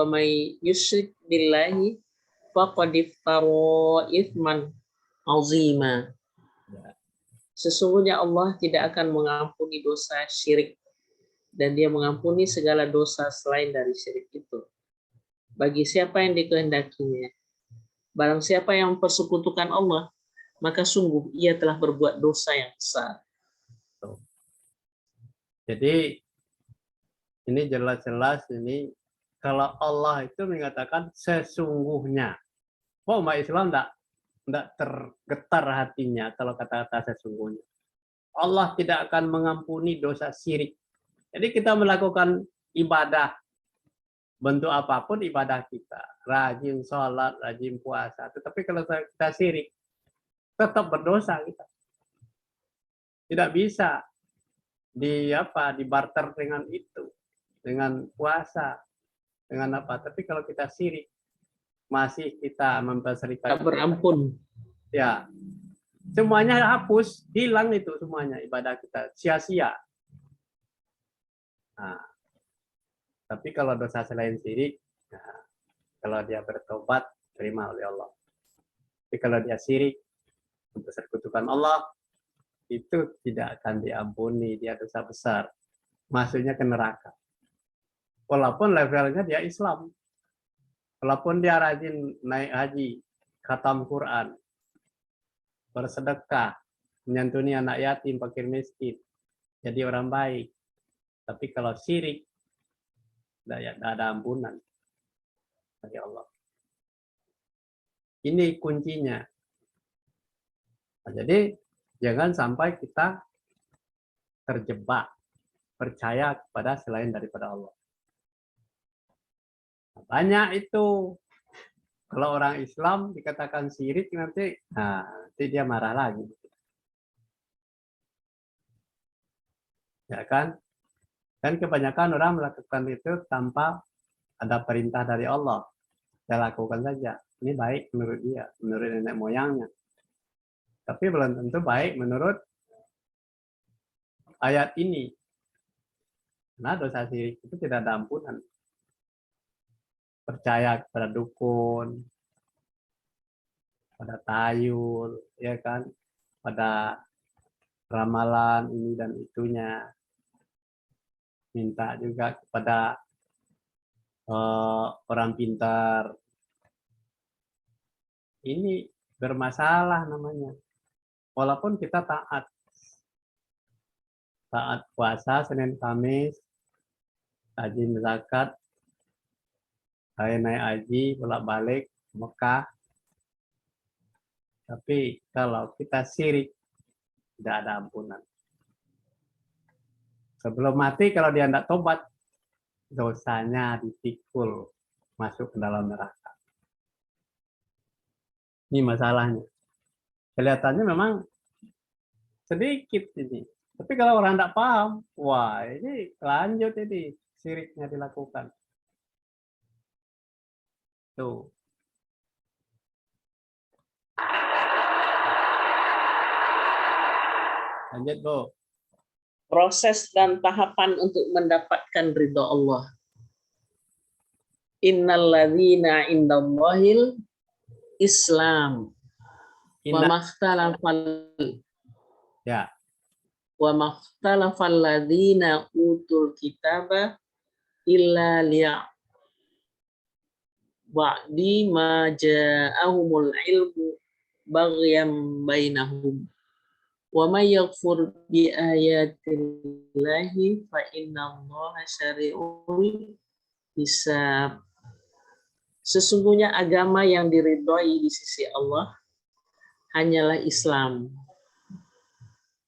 may yusyrik billahi faqad iftara itsman azima. Sesungguhnya Allah tidak akan mengampuni dosa syirik, dan Dia mengampuni segala dosa selain dari syirik itu bagi siapa yang dikehendakinya. Barang siapa yang mempersekutukan Allah, maka sungguh ia telah berbuat dosa yang besar. Jadi ini jelas-jelas ini kalau Allah itu mengatakan sesungguhnya. Oh, umat Islam tidak tergetar hatinya kalau kata-kata sesungguhnya. Allah tidak akan mengampuni dosa syirik. Jadi kita melakukan ibadah, bentuk apapun ibadah kita. Rajin sholat, rajin puasa. Tetapi kalau kita syirik, tetap berdosa kita. Tidak bisa dibarter dengan itu. Dengan puasa. Dengan apa? Tapi kalau kita syirik, masih kita memperserikat. Tak berampun. Ya, semuanya hapus, hilang itu semuanya ibadah kita, sia-sia. Nah, tapi kalau dosa selain syirik, nah, kalau dia bertobat, terima oleh Allah. Tapi kalau dia syirik, mempersekutukan Allah, itu tidak akan diampuni, dia dosa besar. Masuknya ke neraka. Walaupun levelnya dia Islam. Walaupun dia rajin naik haji, khatam Quran, bersedekah, menyantuni anak yatim, fakir miskin, jadi orang baik. Tapi kalau syirik, tidak ada ampunan bagi Allah. Ini kuncinya. Nah, jadi jangan sampai kita terjebak percaya kepada selain daripada Allah. Banyak itu. Kalau orang Islam dikatakan syirik nanti dia marah lagi. Ya kan? Dan kebanyakan orang melakukan itu tanpa ada perintah dari Allah. Dia lakukan saja. Ini baik menurut dia, menurut nenek moyangnya. Tapi belum tentu baik menurut ayat ini. Nah, dosa syirik itu tidak ada ampunan. Percaya kepada dukun, pada tayul, ya kan, pada ramalan ini dan itunya. Minta juga kepada orang pintar. Ini bermasalah namanya. Walaupun kita taat puasa Senin Kamis, rajin zakat, naik haji, bolak-balik Mekah. Tapi kalau kita syirik, tidak ada ampunan. Sebelum mati, kalau dia tidak tobat, dosanya dipikul masuk ke dalam neraka. Ini masalahnya. Kelihatannya memang sedikit ini. Tapi kalau orang tidak paham, wah ini lanjut ini syiriknya dilakukan. Tuh. Lanjut, Bu. Proses dan tahapan untuk mendapatkan ridho Allah. innalladzina indallahil Islam wa Inna, ya, makhtalafal ladzina utul kitaba illa ba'di ma ja'ahumul ilmu baghyan bainahum wa may yakfur bi ayatillahi fa innallaha syari'ul hisab. Sesungguhnya agama yang diridhoi di sisi Allah hanyalah Islam.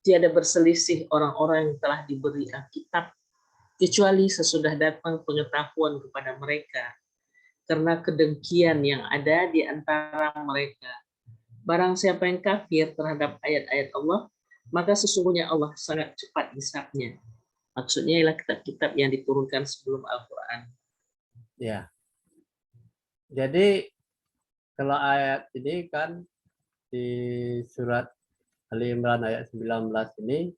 Tiada berselisih orang-orang yang telah diberi Alkitab kecuali sesudah datang pengetahuan kepada mereka karena kedengkian yang ada di antara mereka. Barang siapa yang kafir terhadap ayat-ayat Allah, maka sesungguhnya Allah sangat cepat hisabnya. Maksudnya ialah kitab-kitab yang diturunkan sebelum Al-Quran. ya. Jadi kalau ayat ini kan di surat Ali Imran ayat 19 ini,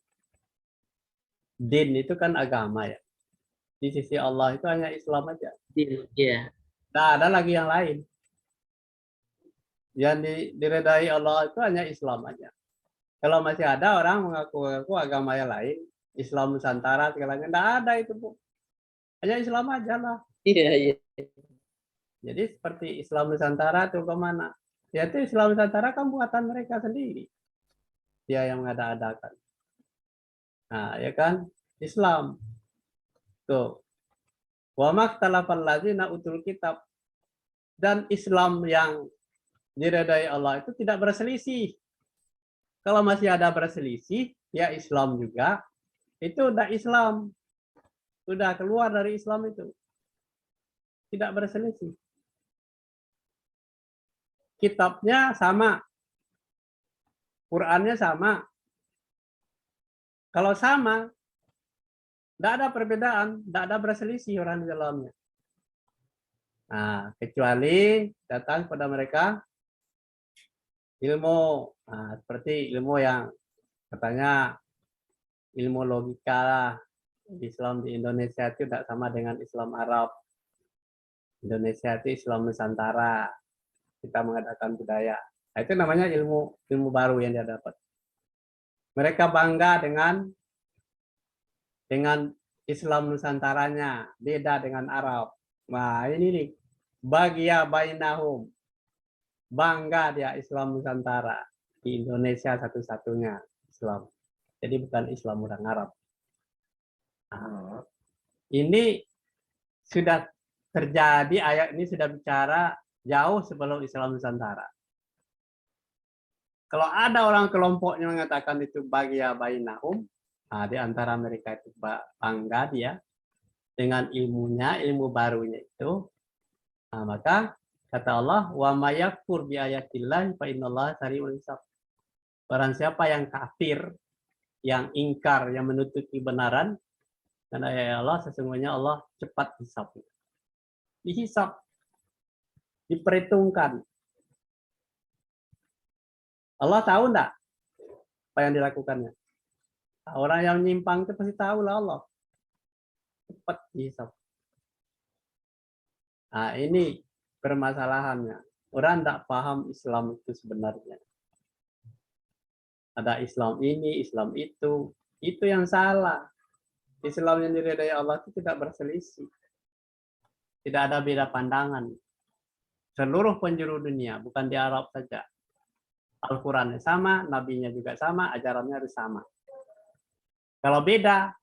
din itu kan agama ya. Di sisi Allah itu hanya Islam aja. Ya. Tidak ada lagi yang lain. Yang diredai Allah itu hanya Islam aja. Kalau masih ada orang mengaku-ngaku agama yang lain, Islam Nusantara segala macam, tidak ada itu, Bu. Hanya Islam aja lah. Iya, iya. Jadi seperti Islam Nusantara itu kemana? Ya itu Islam Nusantara kan buatan mereka sendiri. Dia yang mengada-adakan. Nah, ya kan? Islam. Tuh. Wa maktalafal ladzina utul kitab. Dan Islam yang diredai Allah itu tidak berselisih. Kalau masih ada berselisih, ya Islam juga, itu udah Islam. Sudah keluar dari Islam itu. Tidak berselisih. Kitabnya sama. Qurannya sama. Kalau sama, tidak ada perbedaan, tidak ada berselisih orang di dalamnya. Nah, kecuali datang pada mereka ilmu, nah, seperti ilmu yang katanya ilmu logika lah. Islam di Indonesia itu tidak sama dengan Islam Arab. Indonesia itu Islam Nusantara. Kita mengadakan budaya. Nah, itu namanya ilmu baru yang dia dapat. Mereka bangga dengan Islam Nusantaranya, beda dengan Arab. Nah, ini nih, bagia bainahum. Bangga dia Islam Nusantara. Di Indonesia satu-satunya Islam. Jadi bukan Islam orang Arab. Nah, ini sudah terjadi, ayat ini sudah bicara jauh sebelum Islam Nusantara. Kalau ada orang kelompoknya mengatakan itu bagia bainahum, nah, di antara mereka itu bangga dia dengan ilmunya, ilmu barunya itu, nah, maka kata Allah, wa mayakfur bi ayatillah fa innallaha sari'ul hisab. Barang siapa yang kafir, yang ingkar, yang menutupi kebenaran, dan ayat Allah, sesungguhnya Allah cepat hisab. Dihisab, diperhitungkan. Allah tahu enggak apa yang dilakukannya? Orang yang menyimpang itu pasti tahu lah Allah. Cepat dihisab. Nah, ini permasalahannya. Orang tidak paham Islam itu sebenarnya. Ada Islam ini, Islam itu. Itu yang salah. Islam yang diridai Allah itu tidak berselisih. Tidak ada beda pandangan. Seluruh penjuru dunia, bukan di Arab saja. Al-Qurannya sama, Nabinya juga sama, ajarannya harus sama. Kalau beda,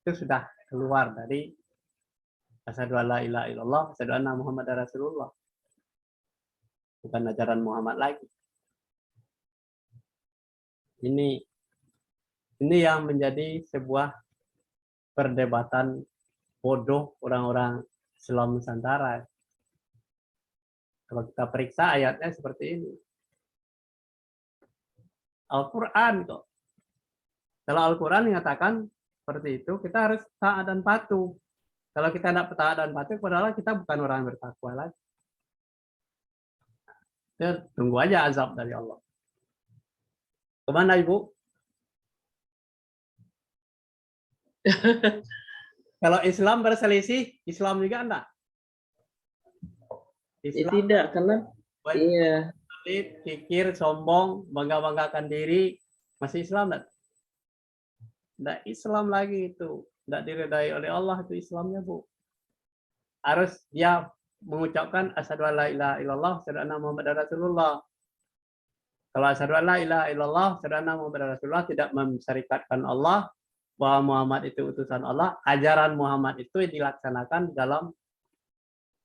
itu sudah keluar dari asyhadu alla ilaha illallah, asyhadu anna Muhammadar Rasulullah. Bukan ajaran Muhammad lagi. Ini yang menjadi sebuah perdebatan bodoh orang-orang Islam Nusantara. Kalau kita periksa ayatnya seperti ini. Al-Quran kok. Kalau Al-Quran mengatakan seperti itu, kita harus taat dan patuh. Kalau kita tidak taat dan patuh, padahal kita bukan orang yang bertakwa lagi. Ya, tunggu aja azab dari Allah. Kemana Ibu? Kalau Islam berselisih, Islam juga enggak. Islam Tidak, karena iya. pelit, kikir, sombong, bangga-banggakan diri, masih Islam enggak? Enggak Islam lagi itu. Enggak diridai oleh Allah itu Islamnya, Bu. Harus dia mengucapkan asyhadu alla ilaha illallah, asyhadu anna muhammadar rasulullah. Kalau asyhadu alla ilaha illallah, asyhadu anna muhammadar rasulullah tidak mensyarikatkan Allah, bahwa Muhammad itu utusan Allah, ajaran Muhammad itu dilaksanakan dalam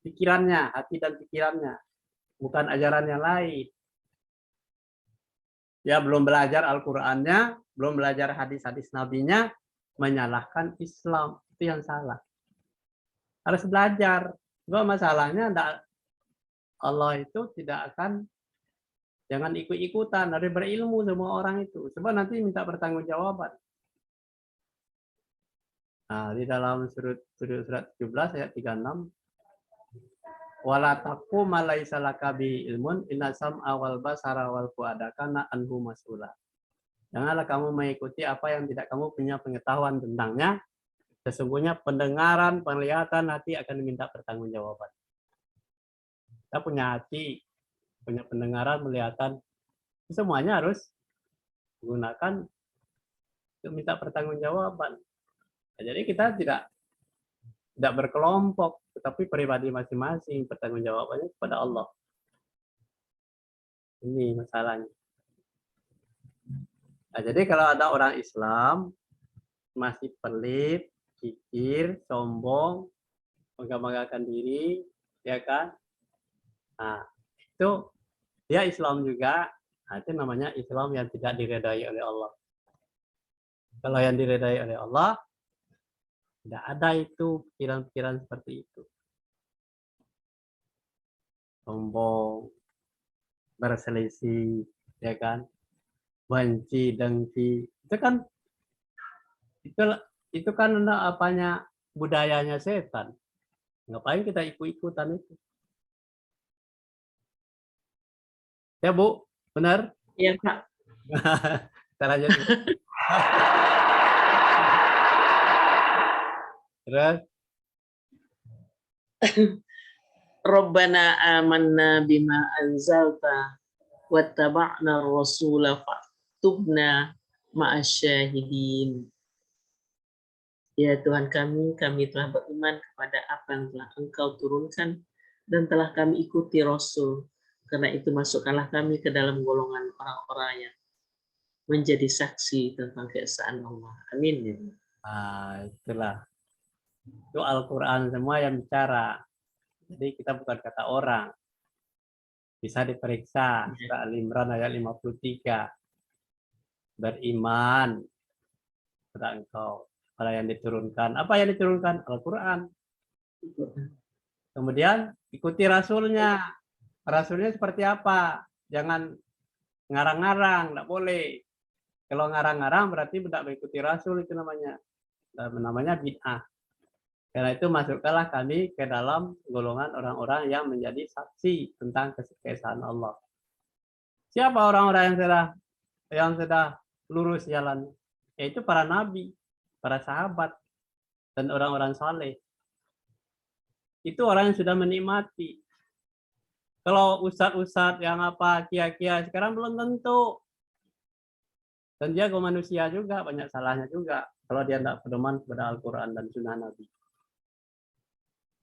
pikirannya, hati dan pikirannya, bukan ajaran yang lain. Ya belum belajar Al-Qur'annya, belum belajar hadis-hadis nabinya, menyalahkan Islam. Itu yang salah. Harus belajar. Bahwa masalahnya Allah itu tidak akan, jangan ikut-ikutan, harus berilmu semua orang itu. Sebab nanti minta pertanggungjawaban. Nah, di dalam surat 17 ayat 36, wala taqu ma laisa laka bi ilmun inna sam'a wal basara wal fuada kana anhu mas'ula. Janganlah kamu mengikuti apa yang tidak kamu punya pengetahuan tentangnya. Sesungguhnya pendengaran, penglihatan, hati akan diminta pertanggungjawaban. Kita punya hati, punya pendengaran, penglihatan, semuanya harus digunakan untuk minta pertanggungjawaban. Nah, jadi kita tidak berkelompok, tetapi pribadi masing-masing pertanggungjawabannya kepada Allah. Ini masalahnya. Nah, jadi kalau ada orang Islam masih pelit, kikir, sombong, bangga-banggakan diri, ya kan? Nah, itu dia Islam juga. Nah, itu namanya Islam yang tidak diridai oleh Allah. Kalau yang diridai oleh Allah, tidak ada itu pikiran-pikiran seperti itu. Sombong, berselisih, ya kan? Benci, dengki. Itu kan apanya budayanya setan. Ngapain kita ikut-ikutan itu? Ya, Bu, benar? Iya, Pak. Kita lanjut. Terus Rabbana amanna bima anzalta wattaba'na rasula faktubna ma'asyahidin. Ya Tuhan kami telah beriman kepada apa yang telah Engkau turunkan dan telah kami ikuti Rasul. Karena itu masukkanlah kami ke dalam golongan orang-orang yang menjadi saksi tentang keesaan Allah. Amin. nah, itulah. Itu Al-Quran semua yang bicara. Jadi kita bukan kata orang. Bisa diperiksa. Surah Al-Imran ayat 53. Beriman kepada engkau. Pada yang diturunkan. Apa yang diturunkan? Al-Quran. Kemudian ikuti Rasulnya. Rasulnya seperti apa? Jangan ngarang-ngarang. Tidak boleh. Kalau ngarang-ngarang berarti tidak mengikuti Rasul itu namanya. Namanya bid'ah. Karena itu masukkanlah kami ke dalam golongan orang-orang yang menjadi saksi tentang keesaan Allah. Siapa orang-orang yang sudah lurus jalan? Yaitu para nabi, para sahabat, dan orang-orang saleh. Itu orang yang sudah menikmati. Kalau ustadz-ustadz yang apa, kia-kia, sekarang belum tentu. Dan dia ke manusia juga, banyak salahnya juga. Kalau dia tidak pedoman kepada Al-Quran dan Sunnah Nabi.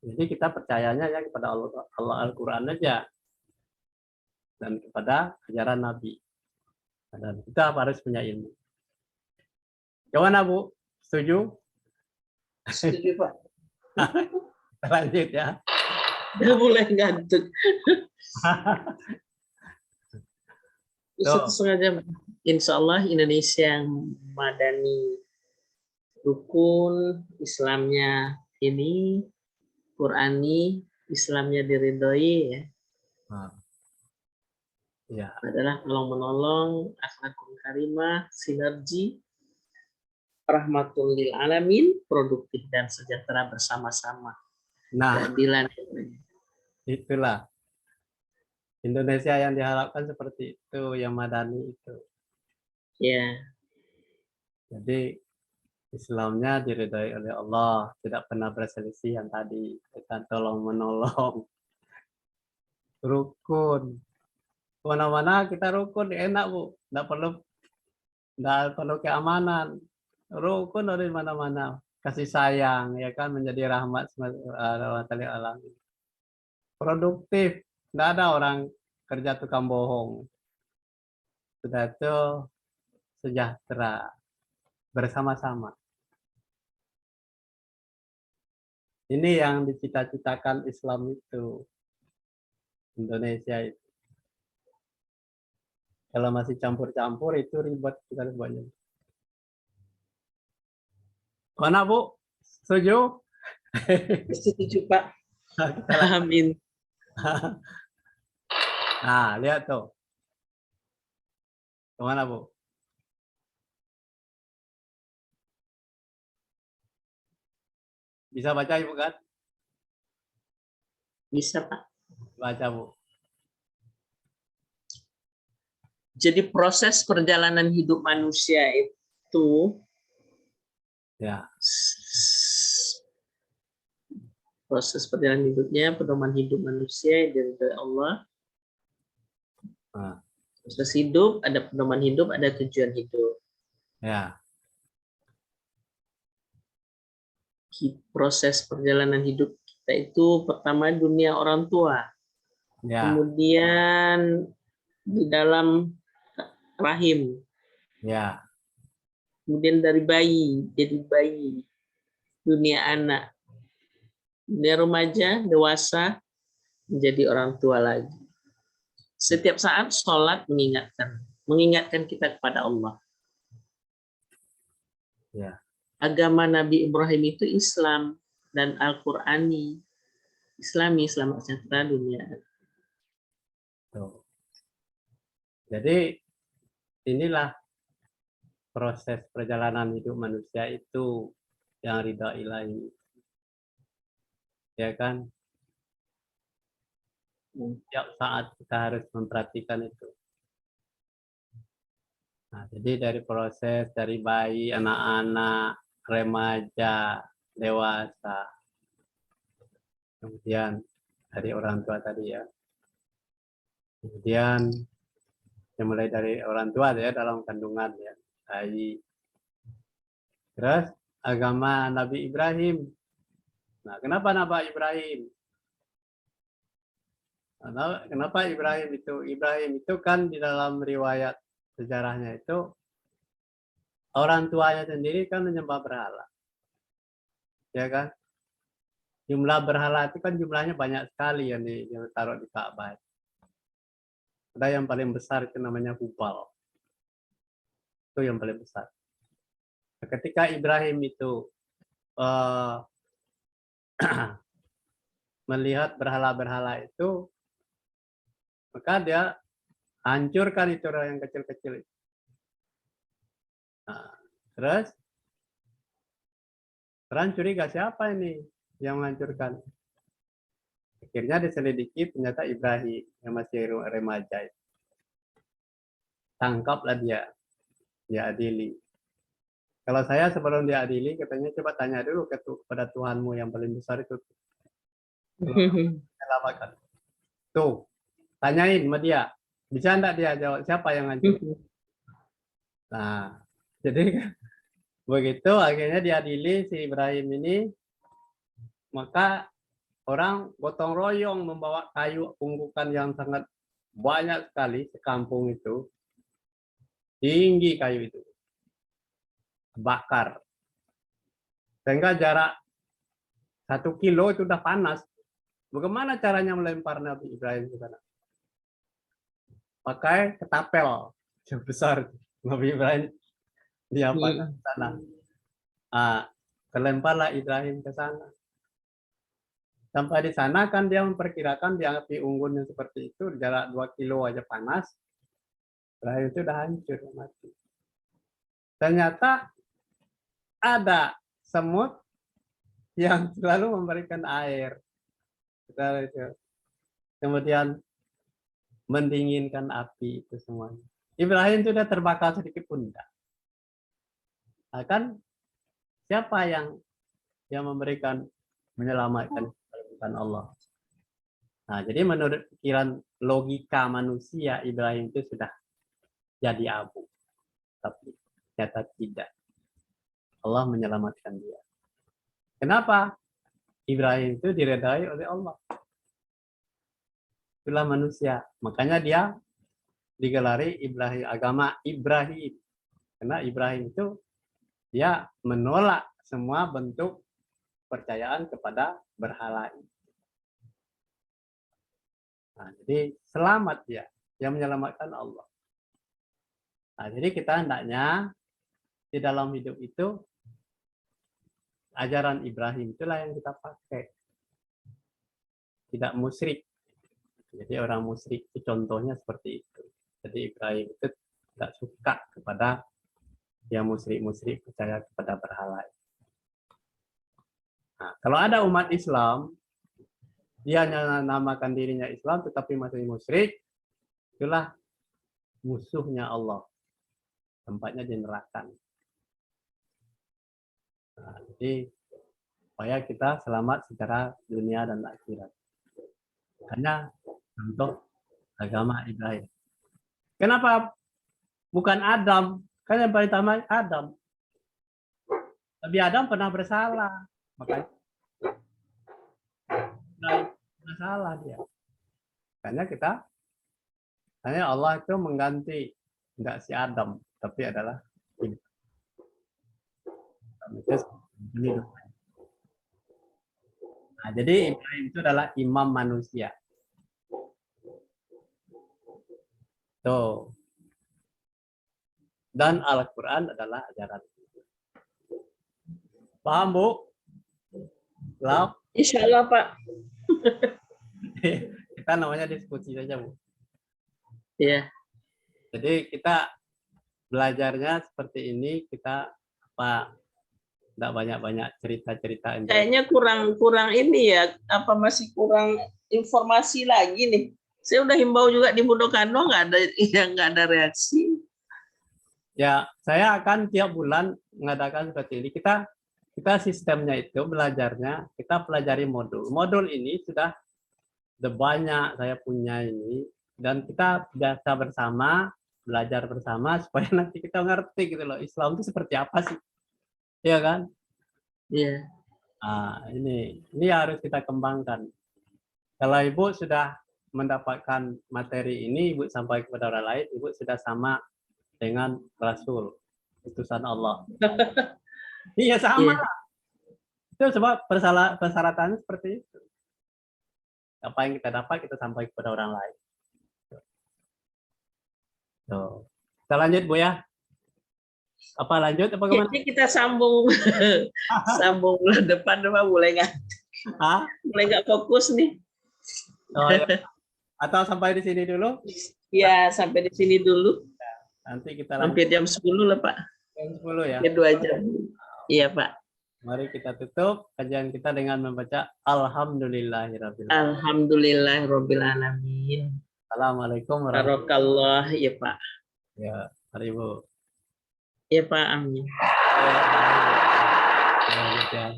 Jadi kita percayanya ya kepada Allah Al-Quran aja. Dan kepada ajaran Nabi. Dan kita harus punya ilmu. Gimana Bu? Setuju? Setuju Pak. Lanjut ya. Udah mulai ngantuk. Satu setengah jam. Insya Allah Indonesia yang madani, rukun Islamnya ini, Qurani, Islamnya diridhoi ya. Ya. Adalah tolong menolong, akhlakul karimah, sinergi, rahmatul lil alamin, produktif dan sejahtera bersama-sama. Nah, keadilan. Itulah Indonesia yang diharapkan seperti itu, yang madani itu. Ya. Jadi Islamnya diridhai oleh Allah, tidak pernah berselisih yang tadi, kita tolong menolong. rukun. Kemana-mana kita rukun, enak Bu. Nggak perlu keamanan. Rukun dari mana-mana. Kasih sayang, ya kan, menjadi rahmat rahmatil alamin. Produktif. Nggak ada orang kerja tukang bohong. Sudah itu sejahtera bersama-sama. Ini yang dicita-citakan Islam itu. Indonesia itu. Kalau masih campur-campur itu ribet sekali banyak. Mana Bu? Setuju? Setuju Pak. Kita lanjut. Amin. Nah, lihat tuh. Kemana Bu? Bisa baca Ibu kan? Bisa Pak. Baca Bu. Jadi proses perjalanan hidup manusia itu Ya. proses perjalanan hidupnya, pedoman hidup manusia dari Allah. Nah, Proses hidup, ada pedoman hidup, ada tujuan hidup. ya. Proses perjalanan hidup kita itu pertama dunia orang tua. Ya. Kemudian di dalam rahim. Ya. Kemudian dari bayi, jadi bayi. Dunia anak. Dunia remaja, dewasa, menjadi orang tua lagi. Setiap saat sholat mengingatkan kita kepada Allah. Ya. Agama Nabi Ibrahim itu Islam dan Al-Qur'ani. Islami, selamat sejahtera dunia. Tuh. Jadi inilah proses perjalanan hidup manusia itu yang ridha ilahi. Ya kan? Setiap saat kita harus memperhatikan itu. Nah, jadi dari proses dari bayi, anak-anak, remaja, dewasa, kemudian dari orang tua tadi ya. Kemudian mulai dari orang tua ya dalam kandungan ya, bayi. Terus agama Nabi Ibrahim. Nah, kenapa Nabi Ibrahim? Kenapa Ibrahim itu? Ibrahim itu kan di dalam riwayat sejarahnya itu orang tuanya sendiri kan menyembah berhala. Ya kan? Jumlah berhala itu kan jumlahnya banyak sekali yang ditaruh di Ka'bah. Ada yang paling besar itu namanya Hubal. Itu yang paling besar. Nah, ketika Ibrahim itu melihat berhala-berhala itu, maka dia hancurkan itu yang kecil-kecil. Nah, terus curiga siapa ini yang menghancurkan? Akhirnya diselidiki ternyata Ibrahim yang masih remaja. Tangkaplah dia adili. Kalau saya sebelum diadili, katanya coba tanya dulu kepada Tuhanmu yang paling besar itu. Selamatkan. Tuh, tanyain sama dia. Bisa enggak dia jawab siapa yang hancur? Nah, jadi begitu akhirnya diadili si Ibrahim ini, maka orang gotong royong membawa kayu unggukan yang sangat banyak sekali sekampung itu. Tinggi kayu itu. Bakar. Sehingga jarak 1 kilo itu udah panas. Bagaimana caranya melempar Nabi Ibrahim ke sana? Pakai ketapel yang besar. Nabi Ibrahim diapakan ke sana. Terlemparlah Ibrahim ke sana. Sampai di sana kan dia memperkirakan di api unggun yang seperti itu jarak 2 kilo aja panas. Ibrahim itu udah hancur mati. Ternyata ada semut yang selalu memberikan air. Kemudian mendinginkan api itu semuanya. Ibrahim sudah terbakar sedikit pun enggak. Nah, kan siapa yang memberikan menyelamatkan bukan Allah. Nah, jadi menurut pikiran logika manusia, Ibrahim itu sudah jadi abu. Tapi ternyata tidak. Allah menyelamatkan dia. Kenapa? Ibrahim itu diredai oleh Allah. Itulah manusia. Makanya dia digelari Ibrahim, agama Ibrahim. Karena Ibrahim itu dia menolak semua bentuk percayaan kepada berhala. Nah, jadi selamat dia, yang menyelamatkan Allah. Nah, jadi kita hendaknya di dalam hidup itu ajaran Ibrahim itulah yang kita pakai. Tidak musyrik. Jadi orang musyrik itu contohnya seperti itu. Jadi Ibrahim itu tidak suka kepada yang musyrik-musyrik percaya kepada berhala. Nah, kalau ada umat Islam, dia namakan dirinya Islam tetapi masih musyrik, itulah musuhnya Allah. Tempatnya di neraka. Nah, jadi supaya kita selamat secara dunia dan akhirat. Hanya contoh agama Ibrahim. Kenapa bukan Adam? Kan yang paling utama Adam. Tapi Adam pernah bersalah. Makanya bersalah dia. Karena hanya Allah itu mengganti tidak si Adam, tapi adalah ini. Nah, jadi Ibrahim itu adalah imam manusia. Tuh. Dan Al-Quran adalah ajaran. Paham, Bu? Lap? Insya Allah, Pak. Kita namanya diskusi saja, Bu. Ya. Jadi kita belajarnya seperti ini, kita tidak banyak-banyak cerita-cerita. Kayaknya kurang ini ya, apa masih kurang informasi lagi nih. Saya udah himbau juga di Budokano, nggak ada reaksi. Ya, saya akan tiap bulan mengadakan seperti ini. Kita sistemnya itu belajarnya, kita pelajari modul. Modul ini sudah banyak saya punya ini, dan kita biasa bersama, belajar bersama supaya nanti kita ngerti gitu loh, Islam itu seperti apa sih. Iya kan? Iya. Nah, ini harus kita kembangkan. Kalau Ibu sudah mendapatkan materi ini, Ibu sampai kepada orang lain, Ibu sudah sama dengan Rasul, utusan Allah. Iya sama. Iya. Itu sebab persyaratannya seperti itu. Apa yang kita dapat kita sampaikan kepada orang lain. Tuh. Kita lanjut, Bu ya. Apa lanjut apa gimana? Jadi kita sambung sambung bulan depan, Pak, mulai nggak fokus nih. Oh, ya. Atau sampai di sini dulu? Ya, sampai di sini dulu. Nanti kita Hampir jam 10 lah, Pak. Jam 10 ya. Hampir 2 jam. Iya, Pak. Mari kita tutup kajian kita dengan membaca Alhamdulillahirabbil alamin. Alhamdulillahirabbil alamin. Assalamualaikum warahmatullahi Barakallah, ya Pak. Ya, mari Bu. Ya Pak, amin. Ya.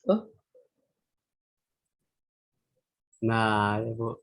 Oh. Nah, ya Bu.